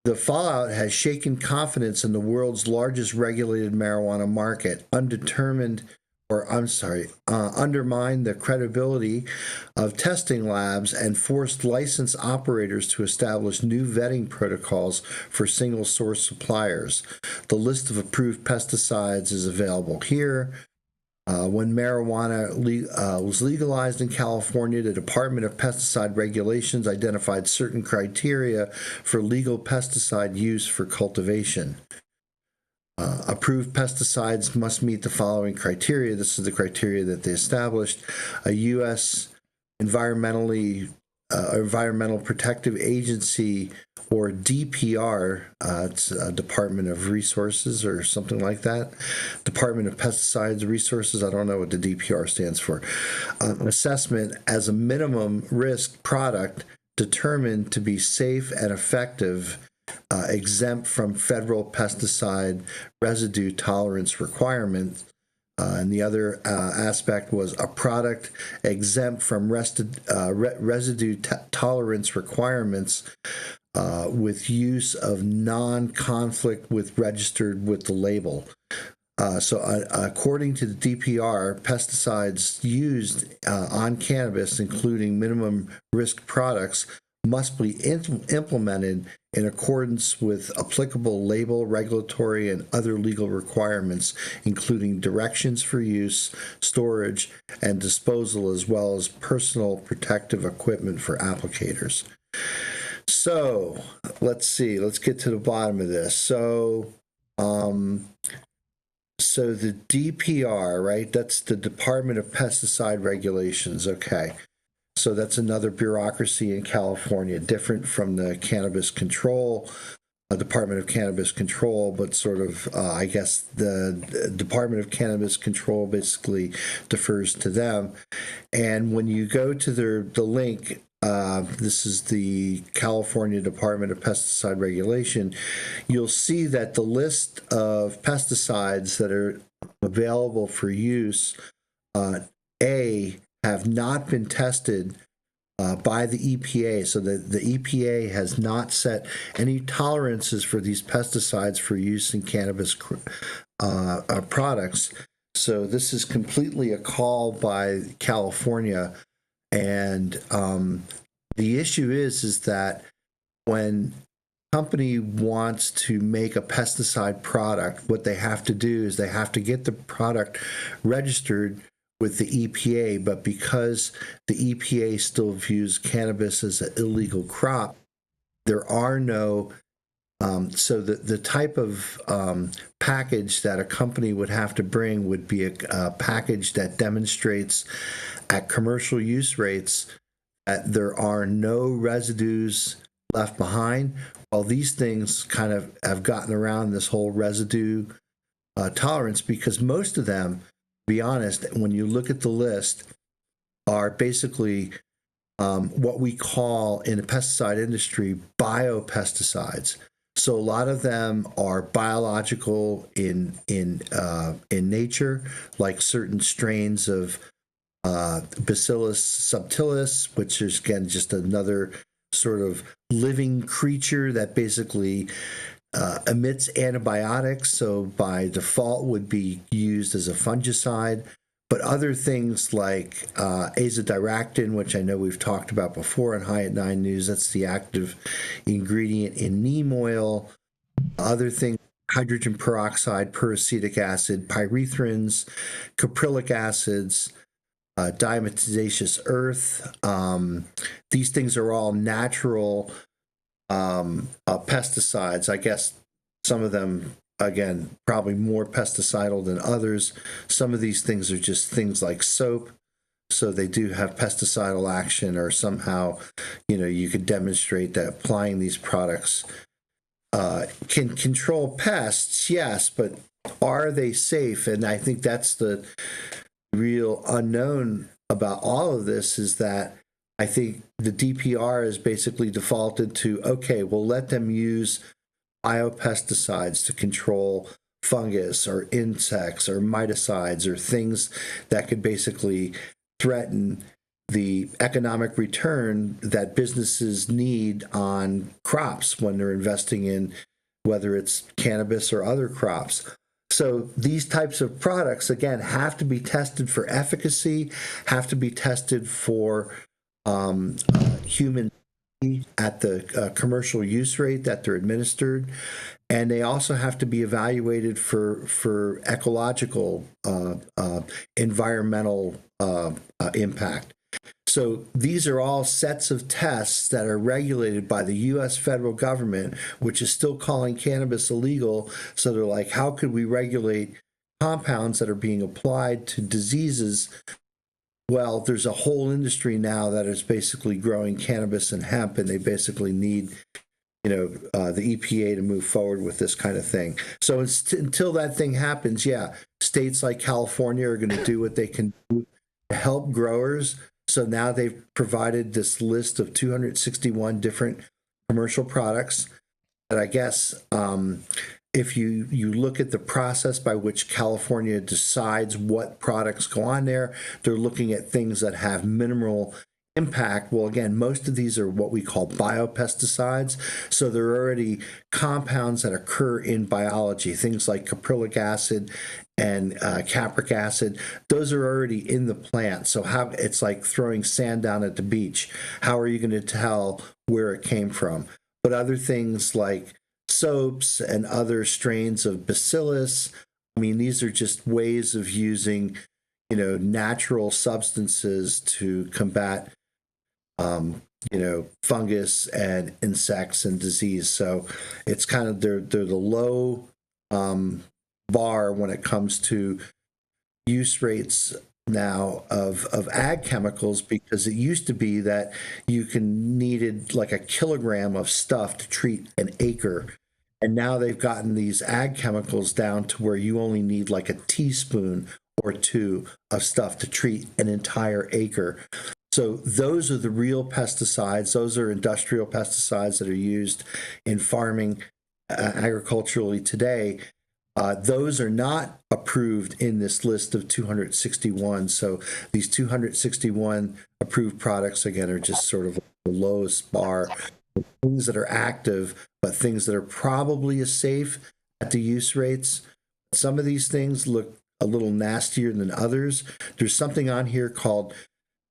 The fallout has shaken confidence in the world's largest regulated marijuana market, undermined the credibility of testing labs, and forced licensed operators to establish new vetting protocols for single-source suppliers. The list of approved pesticides is available here. When marijuana was legalized in California, the Department of Pesticide Regulations identified certain criteria for legal pesticide use for cultivation. Approved pesticides must meet the following criteria. This is the criteria that they established. A U.S. Environmental Protective Agency, or DPR, it's a Department of Resources or something like that. Department of Pesticides Resources, I don't know what the DPR stands for. Assessment as a minimum risk product determined to be safe and effective, exempt from federal pesticide residue tolerance requirements. And the other aspect was a product exempt from residue tolerance requirements with use of non-conflict with registered with the label. According to the DPR, pesticides used on cannabis, including minimum risk products, must be implemented in accordance with applicable label, regulatory, and other legal requirements, including directions for use, storage, and disposal, as well as personal protective equipment for applicators. So, let's see. Let's get to the bottom of this. So the DPR, right? That's the Department of Pesticide Regulations. Okay. So that's another bureaucracy in California, different from the Cannabis Control, Department of Cannabis Control, but sort of, I guess, the Department of Cannabis Control basically defers to them. And when you go to the link, this is the California Department of Pesticide Regulation, you'll see that the list of pesticides that are available for use, have not been tested by the EPA. So the EPA has not set any tolerances for these pesticides for use in cannabis products. So this is completely a call by California. And the issue is that when a company wants to make a pesticide product, what they have to do is they have to get the product registered with the EPA, but because the EPA still views cannabis as an illegal crop, there are no so the type of package that a company would have to bring would be a package that demonstrates at commercial use rates that there are no residues left behind. Well, these things kind of have gotten around this whole residue tolerance, because most of them, to be honest, when you look at the list, are basically what we call in the pesticide industry biopesticides. So a lot of them are biological in nature, like certain strains of Bacillus subtilis, which is again just another sort of living creature that basically emits antibiotics, so by default would be used as a fungicide. But other things like azadirachtin, which I know we've talked about before on High at 9 News, that's the active ingredient in neem oil. Other things, hydrogen peroxide, peracetic acid, pyrethrins, caprylic acids, diatomaceous earth. These things are all natural pesticides. I guess some of them, again, probably more pesticidal than others. Some of these things are just things like soap, so they do have pesticidal action, or somehow, you could demonstrate that applying these products can control pests, yes, but are they safe? And I think that's the real unknown about all of this, is that I think the DPR is basically defaulted to, okay, we'll let them use biopesticides to control fungus or insects or miticides or things that could basically threaten the economic return that businesses need on crops when they're investing in, whether it's cannabis or other crops. So these types of products, again, have to be tested for efficacy, have to be tested for human at the commercial use rate that they're administered, and they also have to be evaluated for ecological, environmental impact. So these are all sets of tests that are regulated by the U.S. federal government, which is still calling cannabis illegal. So they're like, how could we regulate compounds that are being applied to diseases? Well, there's a whole industry now that is basically growing cannabis and hemp, and they basically need, the EPA to move forward with this kind of thing. So until that thing happens, yeah, states like California are going to do what they can do to help growers. So now they've provided this list of 261 different commercial products that I guess if you look at the process by which California decides what products go on there, they're looking at things that have minimal impact. Well, again, most of these are what we call biopesticides. So they're already compounds that occur in biology, things like caprylic acid and capric acid. Those are already in the plant. So it's like throwing sand down at the beach. How are you going to tell where it came from? But other things like soaps and other strains of bacillus, I mean, these are just ways of using, natural substances to combat, fungus and insects and disease. So it's kind of, they're the low bar when it comes to use rates now of ag chemicals, because it used to be that you needed like a kilogram of stuff to treat an acre. And now they've gotten these ag chemicals down to where you only need like a teaspoon or two of stuff to treat an entire acre. So those are the real pesticides. Those are industrial pesticides that are used in farming agriculturally today. Those are not approved in this list of 261. So these 261 approved products, again, are just sort of the lowest bar. Things that are active, but things that are probably as safe at the use rates. Some of these things look a little nastier than others. There's something on here called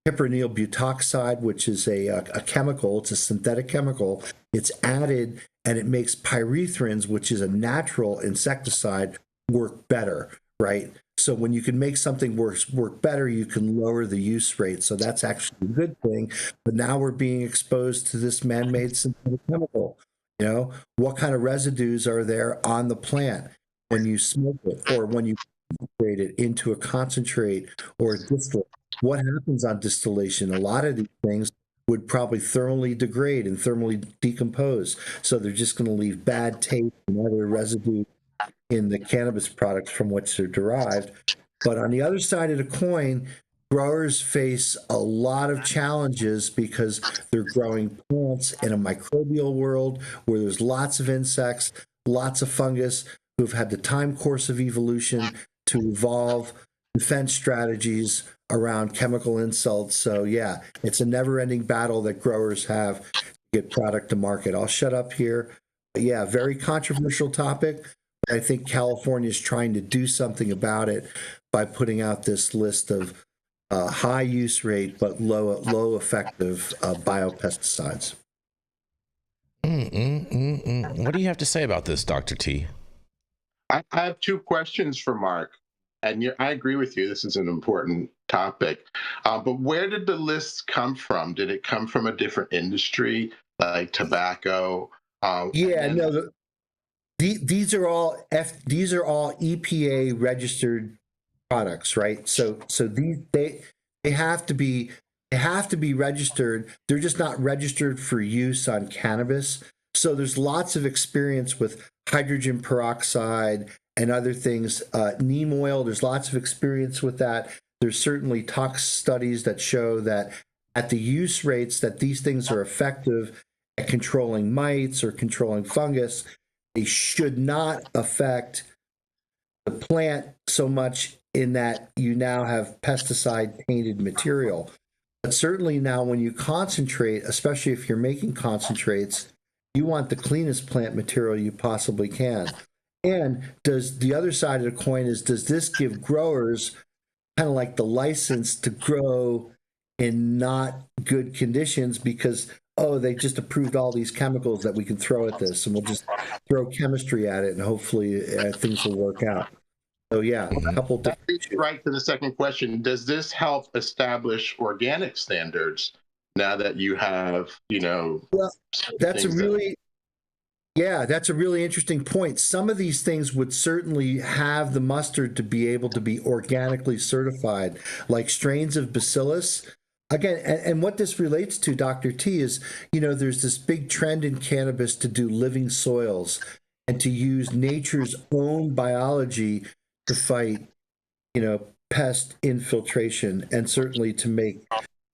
hyperonyl butoxide, which is a chemical. It's a synthetic chemical. It's added, and it makes pyrethrins, which is a natural insecticide, work better, right? So when you can make something work better, you can lower the use rate. So that's actually a good thing. But now we're being exposed to this man-made synthetic chemical. You know, what kind of residues are there on the plant when you smoke it, or when you concentrate it into a concentrate or a distillate? What happens on distillation? A lot of these things would probably thermally degrade and thermally decompose. So they're just going to leave bad taste and other residue in the cannabis products from which they're derived. But on the other side of the coin, growers face a lot of challenges because they're growing plants in a microbial world where there's lots of insects, lots of fungus who've had the time course of evolution to evolve defense strategies around chemical insults. So yeah, it's a never-ending battle that growers have to get product to market. I'll shut up here. But yeah, very controversial topic. But I think California is trying to do something about it by putting out this list of high use rate but low effective biopesticides. What do you have to say about this, Dr. T? I have two questions for Mark. And I agree with you. This is an important topic. But where did the list come from? Did it come from a different industry, like tobacco? These are all EPA registered products, right? So they have to be registered. They're just not registered for use on cannabis. So there's lots of experience with hydrogen peroxide and other things. Neem oil, there's lots of experience with that. There's certainly tox studies that show that at the use rates that these things are effective at controlling mites or controlling fungus, they should not affect the plant so much in that you now have pesticide tainted material. But certainly now when you concentrate, especially if you're making concentrates, you want the cleanest plant material you possibly can. And does the other side of the coin is, does this give growers kind of like the license to grow in not good conditions because, oh, they just approved all these chemicals that we can throw at this and we'll just throw chemistry at it and hopefully things will work out. So yeah, a couple that leads right to the second question. Does this help establish organic standards now that you have, well, that's a really interesting point. Some of these things would certainly have the mustard to be able to be organically certified, like strains of bacillus. Again, and what this relates to, Dr. T, is, there's this big trend in cannabis to do living soils and to use nature's own biology to fight, pest infiltration and certainly to make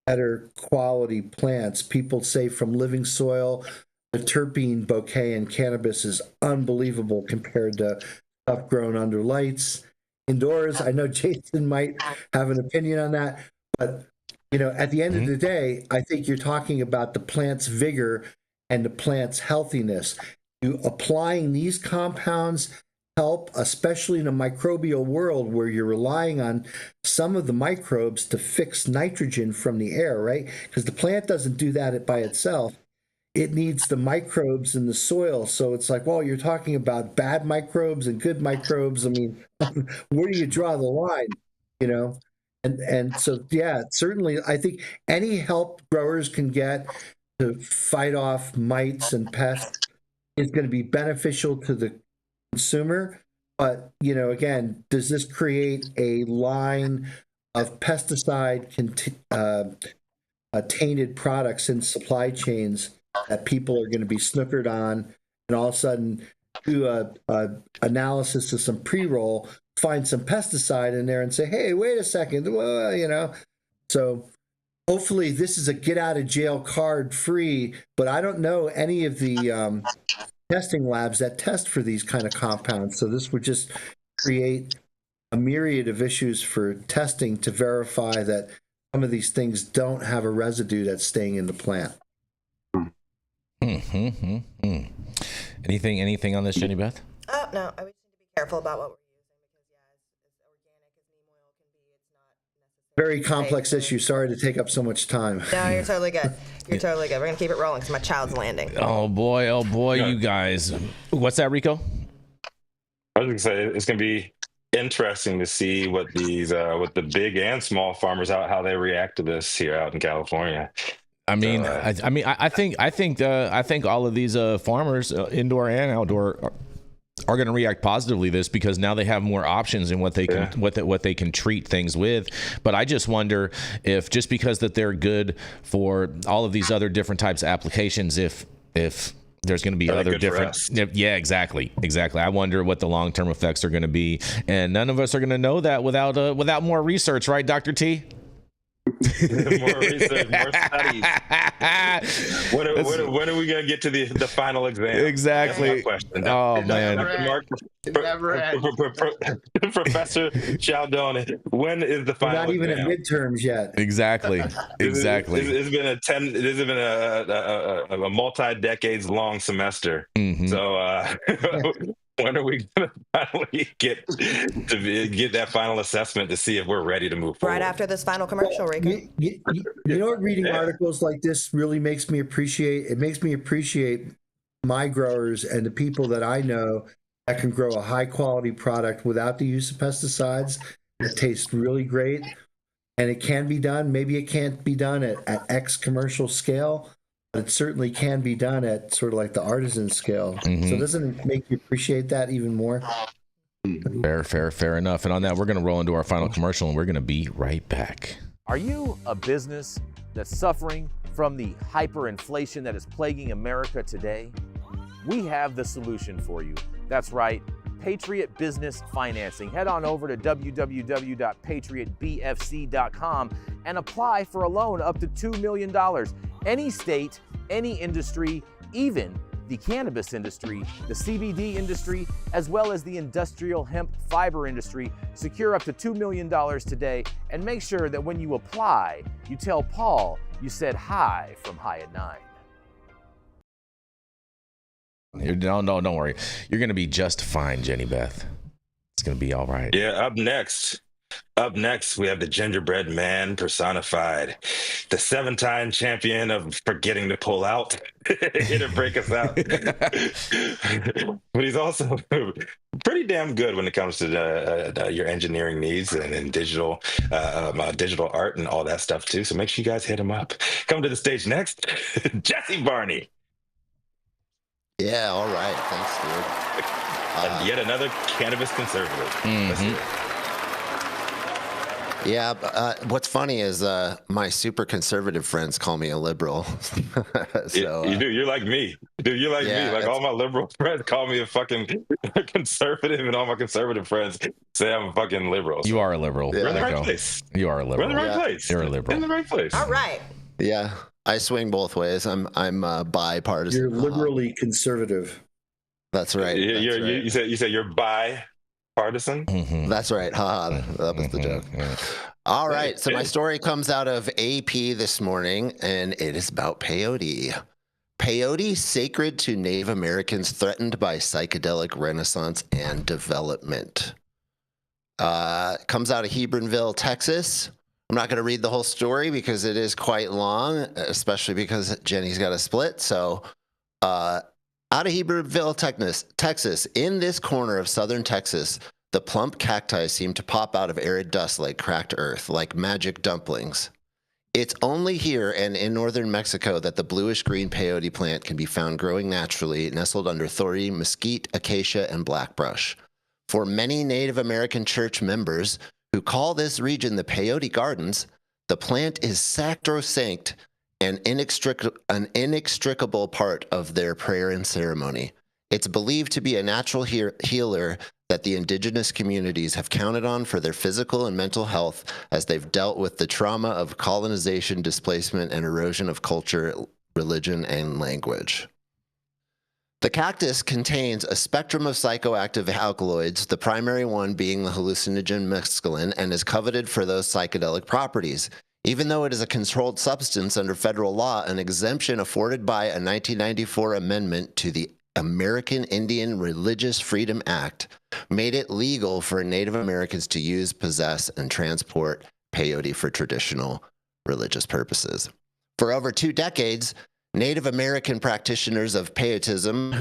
better quality plants. People say from living soil, the terpene bouquet in cannabis is unbelievable compared to stuff grown under lights indoors. I know Jason might have an opinion on that, but at the end of the day, I think you're talking about the plant's vigor and the plant's healthiness. You applying these compounds help, especially in a microbial world where you're relying on some of the microbes to fix nitrogen from the air, right? Because the plant doesn't do that by itself. It needs the microbes in the soil. So it's like, well, you're talking about bad microbes and good microbes. I mean, where do you draw the line, And so, yeah, certainly I think any help growers can get to fight off mites and pests is going to be beneficial to the consumer. But, again, does this create a line of pesticide tainted products in supply chains that people are going to be snookered on, and all of a sudden do a analysis of some pre-roll, find some pesticide in there and say, hey, wait a second, So hopefully this is a get out of jail card free, but I don't know any of the testing labs that test for these kind of compounds. So this would just create a myriad of issues for testing to verify that some of these things don't have a residue that's staying in the plant. Anything on this, Jenny Beth? Oh, no, I would need to be careful about what we're using because, as organic as neem oil can be, it's not necessarily very complex issue. Sorry to take up so much time. No, you're totally good. You're totally good. We're going to keep it rolling because my child's landing. Oh, boy, you guys. What's that, Rico? I was going to say it's going to be interesting to see what what the big and small farmers how they react to this here out in California. I mean, I think all of these farmers, indoor and outdoor, are going to react positively to this, because now they have more options in what they can what they can treat things with. But I just wonder if, just because that they're good for all of these other different types of applications, if there's going to be other different. Yeah, exactly. I wonder what the long-term effects are going to be, and none of us are going to know that without more research, right, Dr. T? More research, more studies. When are we gonna get to the final exam? Exactly. Oh man. Professor Scialdone, when is the final? We're not even exam? at midterms yet. Exactly. It's been a multi-decades long semester. Mm-hmm. So when are we going to finally get that final assessment to see if we're ready to move forward? Right after this final commercial, Rico. You know what reading articles like this really makes me appreciate? It makes me appreciate my growers and the people that I know that can grow a high quality product without the use of pesticides. It tastes really great, and it can be done. Maybe it can't be done at X commercial scale, but it certainly can be done at sort of like the artisan scale. Mm-hmm. So doesn't it make you appreciate that even more? Fair enough. And on that, we're going to roll into our final commercial, and we're going to be right back. Are you a business that's suffering from the hyperinflation that is plaguing America today? We have the solution for you. That's right, Patriot Business Financing. Head on over to www.patriotbfc.com and apply for a loan up to $2 million. Any state, any industry, even the cannabis industry, the CBD industry, as well as the industrial hemp fiber industry, secure up to $2 million today, and make sure that when you apply, you tell Paul you said hi from High at 9. No, don't worry. You're going to be just fine, Jenny Beth. It's going to be all right. Yeah, up next, we have the gingerbread man personified, the 7-time champion of forgetting to pull out, here to break us out. But he's also pretty damn good when it comes to your engineering needs and digital art and all that stuff too. So make sure you guys hit him up. Come to the stage next, Jesse Barney. Yeah, all right. Thanks, dude. And yet another cannabis conservative. Mm-hmm. Yeah, what's funny is my super conservative friends call me a liberal. So, you do. You're like me. Dude, you're like me. Like all my liberal friends call me a fucking conservative, and all my conservative friends say I'm a fucking liberal. You are a liberal. We're in the right place. You are a liberal. We're in the right place. You're a liberal. In the right place. All right. Yeah, I swing both ways. I'm bipartisan. You're liberally conservative. That's right. You said you're bipartisan. Mm-hmm. That's right. Ha, that was the joke. Yeah. All right. So my story comes out of AP this morning, and it is about peyote. Peyote, sacred to Native Americans, threatened by psychedelic renaissance and development. Comes out of Hebronville, Texas. I'm not going to read the whole story because it is quite long, especially because Jenny's got a split. So out of Hebronville, Texas, in this corner of southern Texas, the plump cacti seem to pop out of arid dust like cracked earth, like magic dumplings. It's only here and in northern Mexico that the bluish-green peyote plant can be found growing naturally, nestled under thorny mesquite, acacia, and blackbrush. For many Native American church members who call this region the Peyote Gardens, the plant is sacrosanct and an inextricable part of their prayer and ceremony. It's believed to be a natural healer that the indigenous communities have counted on for their physical and mental health as they've dealt with the trauma of colonization, displacement, and erosion of culture, religion, and language. The cactus contains a spectrum of psychoactive alkaloids, the primary one being the hallucinogen mescaline, and is coveted for those psychedelic properties. Even though it is a controlled substance under federal law, an exemption afforded by a 1994 amendment to the American Indian Religious Freedom Act made it legal for Native Americans to use, possess, and transport peyote for traditional religious purposes. For over 2 decades, Native American practitioners of peyotism,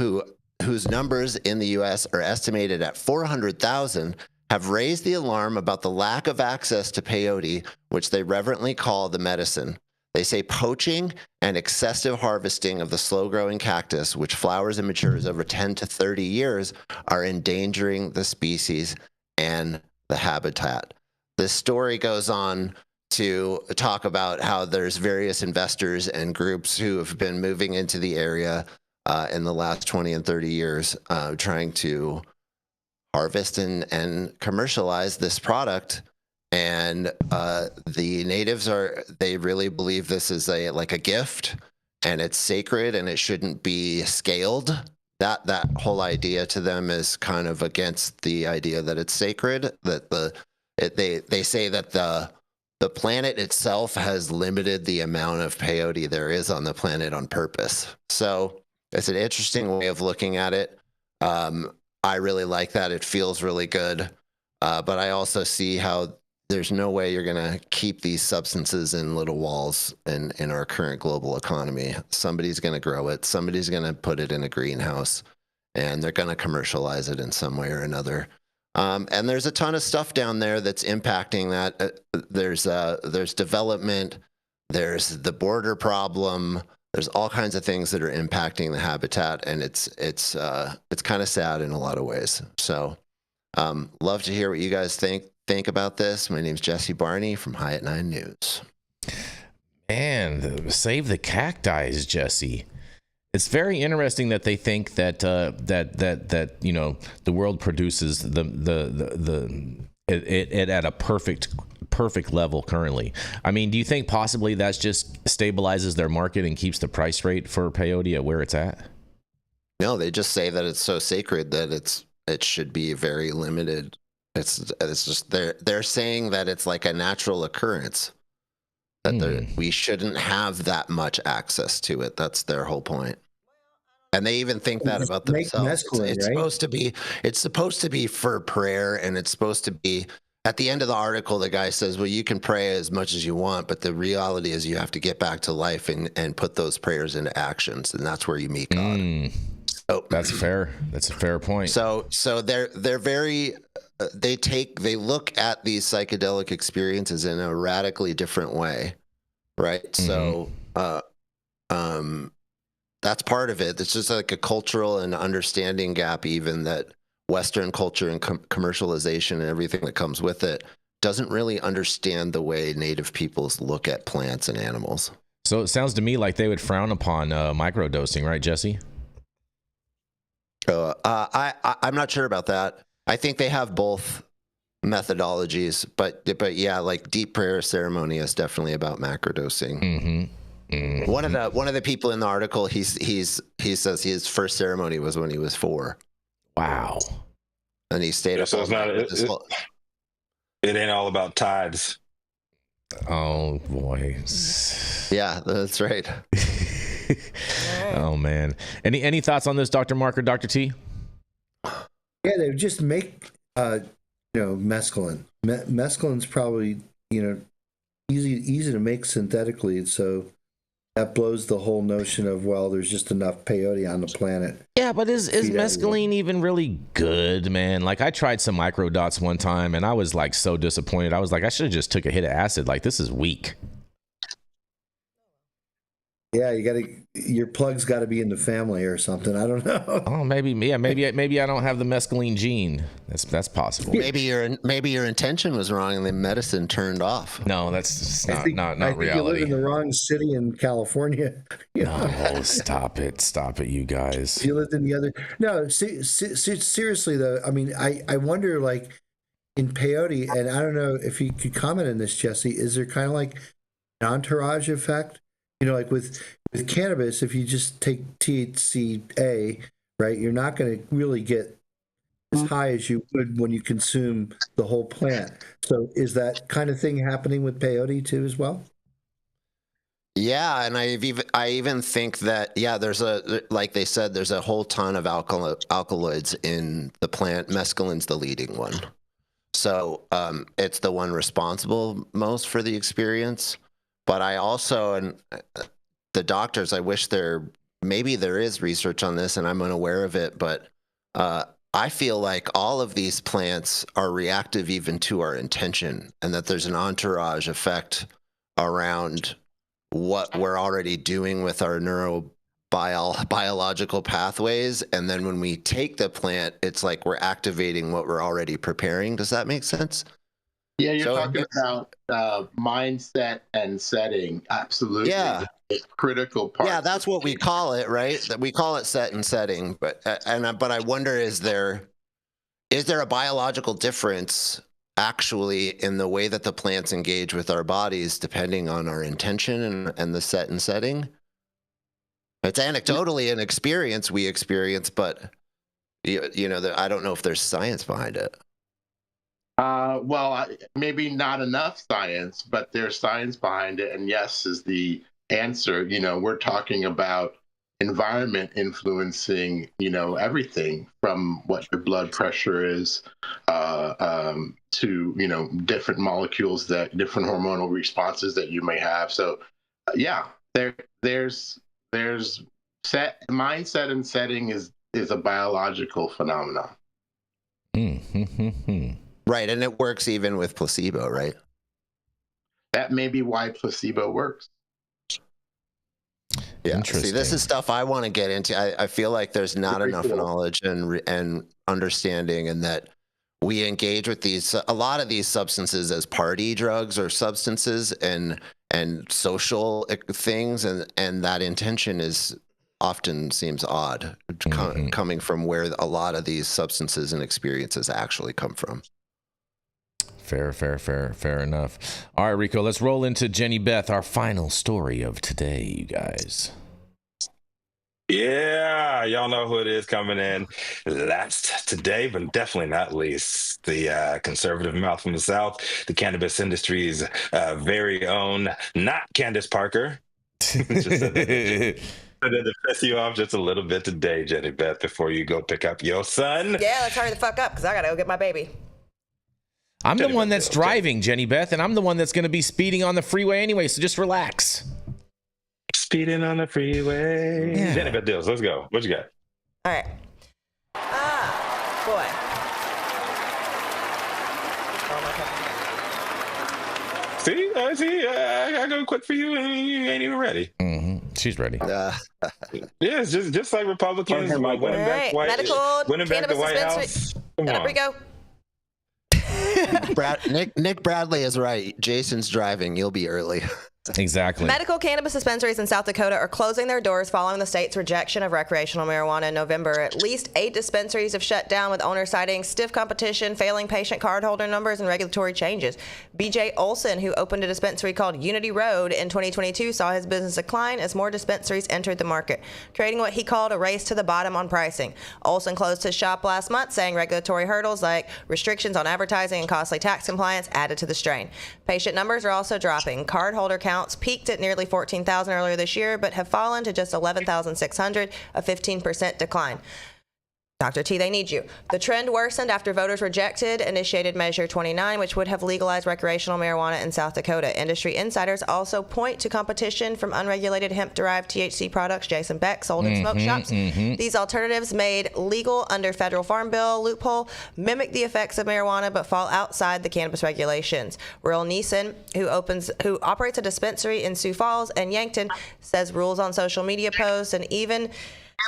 whose numbers in the U.S. are estimated at 400,000, have raised the alarm about the lack of access to peyote, which they reverently call the medicine. They say poaching and excessive harvesting of the slow-growing cactus, which flowers and matures over 10 to 30 years, are endangering the species and the habitat. This story goes on to talk about how there's various investors and groups who have been moving into the area in the last 20 and 30 years, trying to harvest and commercialize this product. And the natives they really believe this is like a gift, and it's sacred, and it shouldn't be scaled. That whole idea to them is kind of against the idea that it's sacred. That they say that the planet itself has limited the amount of peyote there is on the planet on purpose. So it's an interesting way of looking at it. I really like that. It feels really good. But I also see how there's no way you're going to keep these substances in little walls in our current global economy. Somebody's going to grow it. Somebody's going to put it in a greenhouse, and they're going to commercialize it in some way or another. And there's a ton of stuff down there that's impacting that. There's development. There's the border problem. There's all kinds of things that are impacting the habitat, and it's kind of sad in a lot of ways. So, love to hear what you guys think about this. My name's Jesse Barney from High at 9 News. Man, save the cacti, Jesse. It's very interesting that they think that that you know the world produces it at a perfect level currently. I mean, do you think possibly that's just stabilizes their market and keeps the price rate for peyote at where it's at? No, they just say that it's so sacred that it should be very limited. It's just they're saying that it's like a natural occurrence, that we shouldn't have that much access to it. That's their whole point. And they even think that about themselves. It's supposed to be for prayer, and it's supposed to be at the end of the article. The guy says, well, you can pray as much as you want, but the reality is you have to get back to life and put those prayers into actions, and that's where you meet God. So, that's fair. That's a fair point. So they're very they look at these psychedelic experiences in a radically different way, right? So that's part of it. It's just like a cultural and understanding gap, even that Western culture and commercialization and everything that comes with it doesn't really understand the way native peoples look at plants and animals. So it sounds to me like they would frown upon microdosing, right, Jesse? I'm not sure about that. I think they have both methodologies, but yeah, like deep prayer ceremony is definitely about macrodosing. One of the people in the article, he says his first ceremony was when he was 4. Wow. And he stayed up. So it's not. It ain't all about tithes. Oh boy. Yeah, that's right. Oh man. Any thoughts on this, Dr. Mark or Dr. T? Yeah, they would just make mescaline. Mescaline's probably easy to make synthetically, so that blows the whole notion of, well, there's just enough peyote on the planet. Yeah, but is mescaline even really good, man? Like, I tried some microdots one time, and I was like so disappointed. I was like, I should have just took a hit of acid. Like, this is weak. Yeah, your plug's got to be in the family or something. I don't know. Oh, maybe I don't have the mescaline gene. That's possible. Maybe your intention was wrong and the medicine turned off. No, that's not reality. You live in the wrong city in California. No, stop it, you guys. You lived in the other. No, seriously though. I mean, I wonder, like in peyote, and I don't know if you could comment on this, Jesse. Is there kind of like an entourage effect? Like with cannabis, if you just take THCA, right, you're not going to really get as high as you would when you consume the whole plant. So is that kind of thing happening with peyote too as well? Yeah, and I even think that, there's like they said, there's a whole ton of alkaloids in the plant. Mescaline's the leading one. So it's the one responsible most for the experience. But I also, and the doctors, I wish maybe there is research on this and I'm unaware of it, but I feel like all of these plants are reactive even to our intention, and that there's an entourage effect around what we're already doing with our biological pathways. And then when we take the plant, it's like we're activating what we're already preparing. Does that make sense? Yeah, you're So- talking about mindset and setting. Absolutely. Yeah. It's critical part. Yeah, that's what we call it, right? That we call it set and setting. But I wonder, is there a biological difference actually in the way that the plants engage with our bodies, depending on our intention and the set and setting? It's anecdotally an experience we experience, but you know, I don't know if there's science behind it. Well, maybe not enough science, but there's science behind it. And yes is the answer. You know, we're talking about environment influencing, you know, everything from what your blood pressure is to, you know, different molecules, that different hormonal responses that you may have. So, yeah, there's mindset and setting is a biological phenomenon. Right, and it works even with placebo, right? That may be why placebo works. Yeah. See, this is stuff I want to get into. I feel like there's not enough knowledge and understanding, and that we engage with a lot of these substances as party drugs or substances and social things, and that intention often seems odd, coming from where a lot of these substances and experiences actually come from. Fair enough. All right, Rico, let's roll into Jenny Beth, our final story of today, you guys. Yeah, y'all know who it is coming in last today, but definitely not least. The conservative mouth from the South, the cannabis industry's very own, not Candace Parker. Just said that to piss you off just a little bit today, Jenny Beth, before you go pick up your son. Yeah, let's hurry the fuck up because I gotta go get my baby. I'm the one that's driving, Jenny Beth, and I'm the one that's going to be speeding on the freeway anyway, so just relax. Speeding on the freeway. Yeah. Jenny Beth Dills, let's go. What you got? All right. Boy. See, I go quick for you, and you ain't even ready. Mm-hmm. She's ready. Yeah, it's just like Republicans, like winning back the White House. Come on. Rico. Nick Bradley is right. Jason's driving. You'll be early. Exactly. Medical cannabis dispensaries in South Dakota are closing their doors following the state's rejection of recreational marijuana in November. At least 8 dispensaries have shut down, with owners citing stiff competition, failing patient cardholder numbers, and regulatory changes. BJ Olson, who opened a dispensary called Unity Road in 2022, saw his business decline as more dispensaries entered the market, creating what he called a race to the bottom on pricing. Olson closed his shop last month, saying regulatory hurdles like restrictions on advertising and costly tax compliance added to the strain. Patient numbers are also dropping. Cardholder counts peaked at nearly 14,000 earlier this year, but have fallen to just 11,600, a 15% decline. Dr. T, they need you. The trend worsened after voters initiated Measure 29, which would have legalized recreational marijuana in South Dakota. Industry insiders also point to competition from unregulated hemp-derived THC products Jason Beck sold in smoke shops. These alternatives, made legal under federal farm bill loophole, mimic the effects of marijuana but fall outside the cannabis regulations. Will Neeson, who operates a dispensary in Sioux Falls and Yankton, says rules on social media posts and even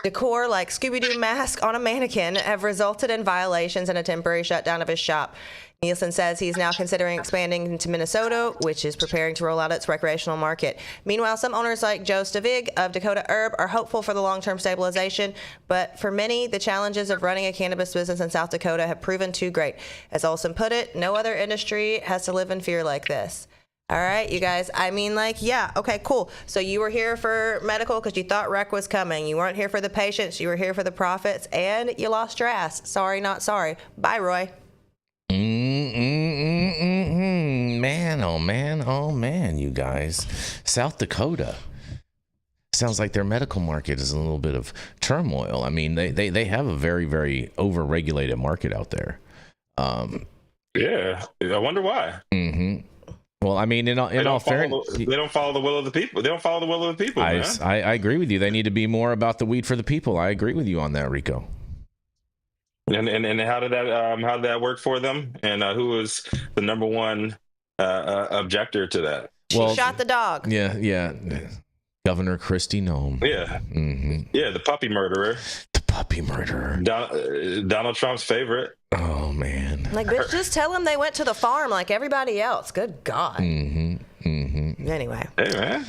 decor like Scooby-Doo mask on a mannequin have resulted in violations and a temporary shutdown of his shop. Nielsen says he's now considering expanding into Minnesota, which is preparing to roll out its recreational market. Meanwhile, some owners like Joe Stavig of Dakota Herb are hopeful for the long-term stabilization, but for many, the challenges of running a cannabis business in South Dakota have proven too great. As Olson put it, no other industry has to live in fear like this. All right, you guys. I mean, like, yeah, okay, cool. So you were here for medical because you thought rec was coming. You weren't here for the patients. You were here for the profits, and you lost your ass. Sorry, not sorry. Bye, Roy. Man, oh man, you guys. South Dakota. Sounds like their medical market is in a little bit of turmoil. I mean, they have a very, very over-regulated market out there. Yeah, I wonder why. Well, I mean, in all fairness, they don't follow the will of the people. They don't follow the will of the people, man. I agree with you. They need to be more about the weed for the people. I agree with you on that, Rico. And how did that work for them? And who was the number one objector to that? She shot the dog. Yeah. Governor Kristi Noem. Yeah. Mm-hmm. Yeah, the puppy murderer. The puppy murderer. Donald Trump's favorite. Oh, man. Like, bitch, just tell them they went to the farm like everybody else. Good God. Anyway. Hey, man.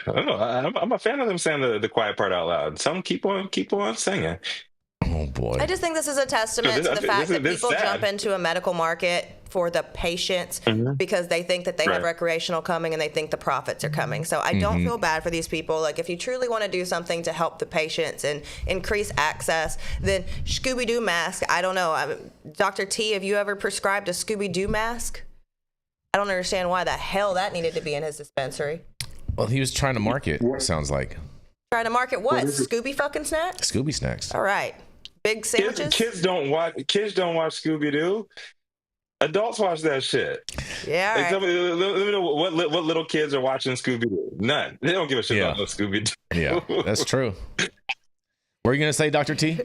I'm a fan of them saying the quiet part out loud. Some keep on singing. Oh, boy. I just think this is a testament to the fact that people jump into a medical market for the patients because they think that they have recreational coming and they think the profits are coming. So I don't feel bad for these people. Like, if you truly want to do something to help the patients and increase access, then Scooby-Doo mask, I don't know. Dr. T, have you ever prescribed a Scooby-Doo mask? I don't understand why the hell that needed to be in his dispensary. Well, he was trying to market, sounds like. Trying to market what? Scooby fucking snacks? Scooby snacks. All right. Big sandwiches? Kids don't watch Scooby-Doo. Adults watch that shit. Yeah. Let me know what little kids are watching Scooby-Doo. None. They don't give a shit about no Scooby-Doo. Yeah, that's true. What are you going to say, Dr. T?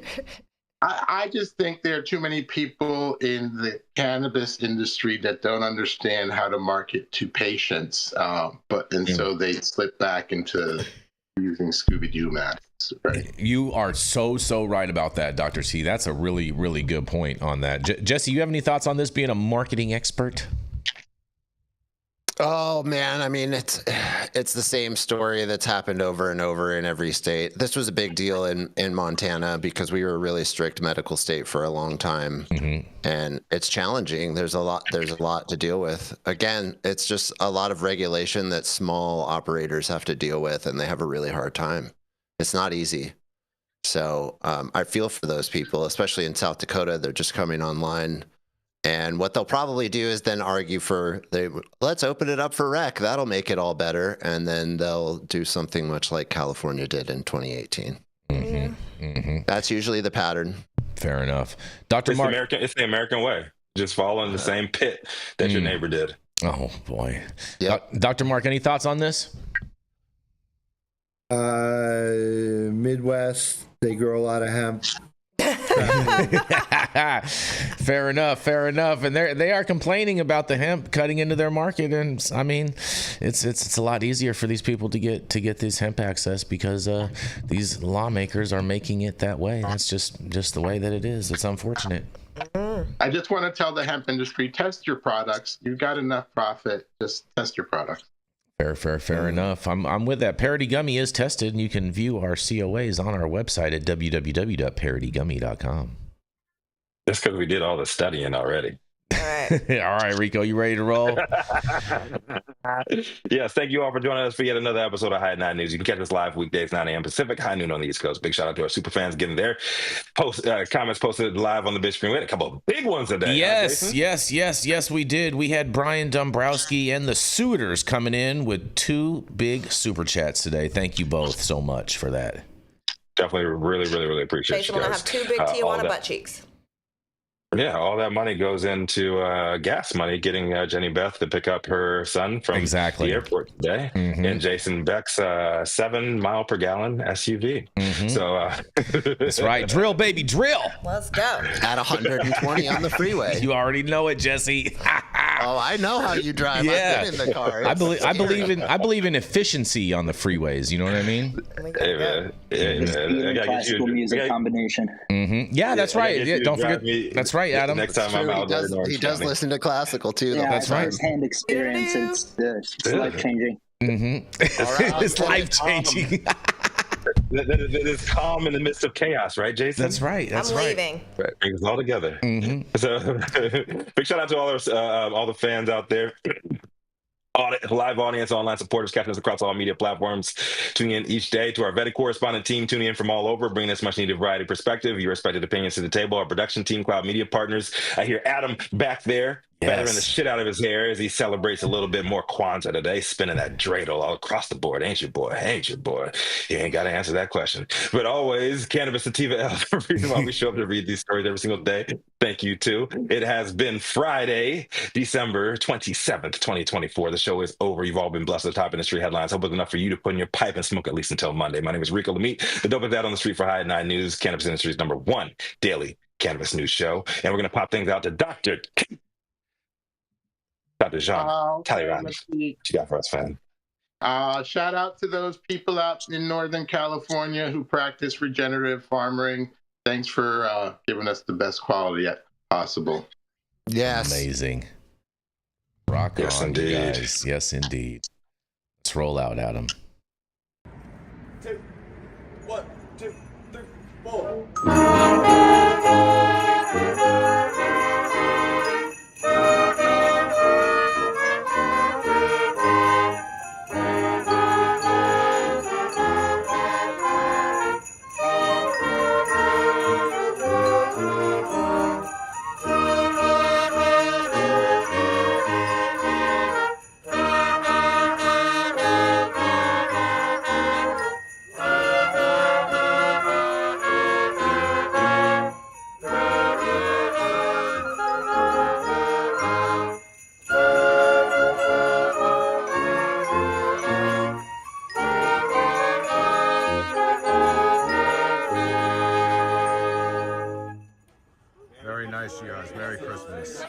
I just think there are too many people in the cannabis industry that don't understand how to market to patients, so they slip back into using Scooby-Doo masks. Right. You are so right about that, Dr. T. That's a really, really good point on that. Jesse, you have any thoughts on this being a marketing expert? Oh man, I mean it's the same story that's happened over and over in every state. This was a big deal in Montana because we were a really strict medical state for a long time, and it's challenging. There's a lot to deal with. Again, it's just a lot of regulation that small operators have to deal with, and they have a really hard time. It's not easy. So I feel for those people, especially in South Dakota. They're just coming online. And what they'll probably do is then argue let's open it up for rec. That'll make it all better. And then they'll do something much like California did in 2018. That's usually the pattern. Fair enough. Dr. Mark. It's the American way. Just fall in the same pit that your neighbor did. Oh, boy. Yep. Dr. Mark, any thoughts on this? Midwest, they grow a lot of hemp. Fair enough. And they are complaining about the hemp cutting into their market, and I mean, it's a lot easier for these people to get this hemp access because these lawmakers are making it that way. That's just the way that it is. It's unfortunate. I just want to tell the hemp industry: test your products. You've got enough profit. Just test your products. Fair enough. I'm with that. Parody Gummy is tested, and you can view our COAs on our website at www.parodygummy.com. That's because we did all the studying already. All right. All right, Rico, you ready to roll? Yes, thank you all for joining us for yet another episode of High at Night News. You can catch us live weekdays, 9 a.m. Pacific, high noon on the East Coast. Big shout out to our super fans getting their comments posted live on the big screen. We had a couple of big ones today. Yes, we did. We had Brian Dombrowski and the Suitors coming in with 2 big super chats today. Thank you both so much for that. Definitely really appreciate Jason you will guys. have 2 big Tijuana butt cheeks. Yeah, all that money goes into gas money, getting Jenny Beth to pick up her son from the airport today, and Jason Beck's 7-mile-per-gallon SUV. So that's right. Drill, baby, drill. Let's go. At 120 on the freeway. You already know it, Jesse. Oh, I know how you drive. Yeah. I've been in the car. I believe in efficiency on the freeways. You know what I mean? Hey, man. Classical music combination. Yeah, that's right. Yeah, don't forget. That's right, Adam. Next time I'm out there, he does listen to classical too. Yeah, that's right. Hand experience. It's life changing. It's life changing. That is calm in the midst of chaos, right, Jason? That's right. I'm leaving. Right. Brings us all together. So, big shout out to all the fans out there. Live audience, online supporters, catching us across all media platforms, tuning in each day to our vetted correspondent team, tuning in from all over, bringing us much needed variety perspective, your respected opinions to the table, our production team, Cloud Media Partners. I hear Adam back there, feathering the shit out of his hair as he celebrates a little bit more Kwanzaa today, spinning that dreidel all across the board. Ain't your boy? You ain't got to answer that question. But always, Cannabis Sativa L, the reason why we show up to read these stories every single day. Thank you, too. It has been Friday, December 27th, 2024. The show is over. You've all been blessed with the top industry headlines. Hope it's enough for you to put in your pipe and smoke at least until Monday. My name is Rico Lamitte, the dopest dad on the street for High at Night News, cannabis industry's #1 daily Cannabis News Show. And we're going to pop things out to Dr. Jean Talleyrand. Let's see. What you got for us, fam? Shout out to those people out in Northern California who practice regenerative farming. Thanks for giving us the best quality possible. Yes. Amazing. Rock Yes, on, indeed. guys. Yes, indeed. Let's roll out, Adam. 1, 2, 3, 4. Very nice, you guys. Merry Christmas.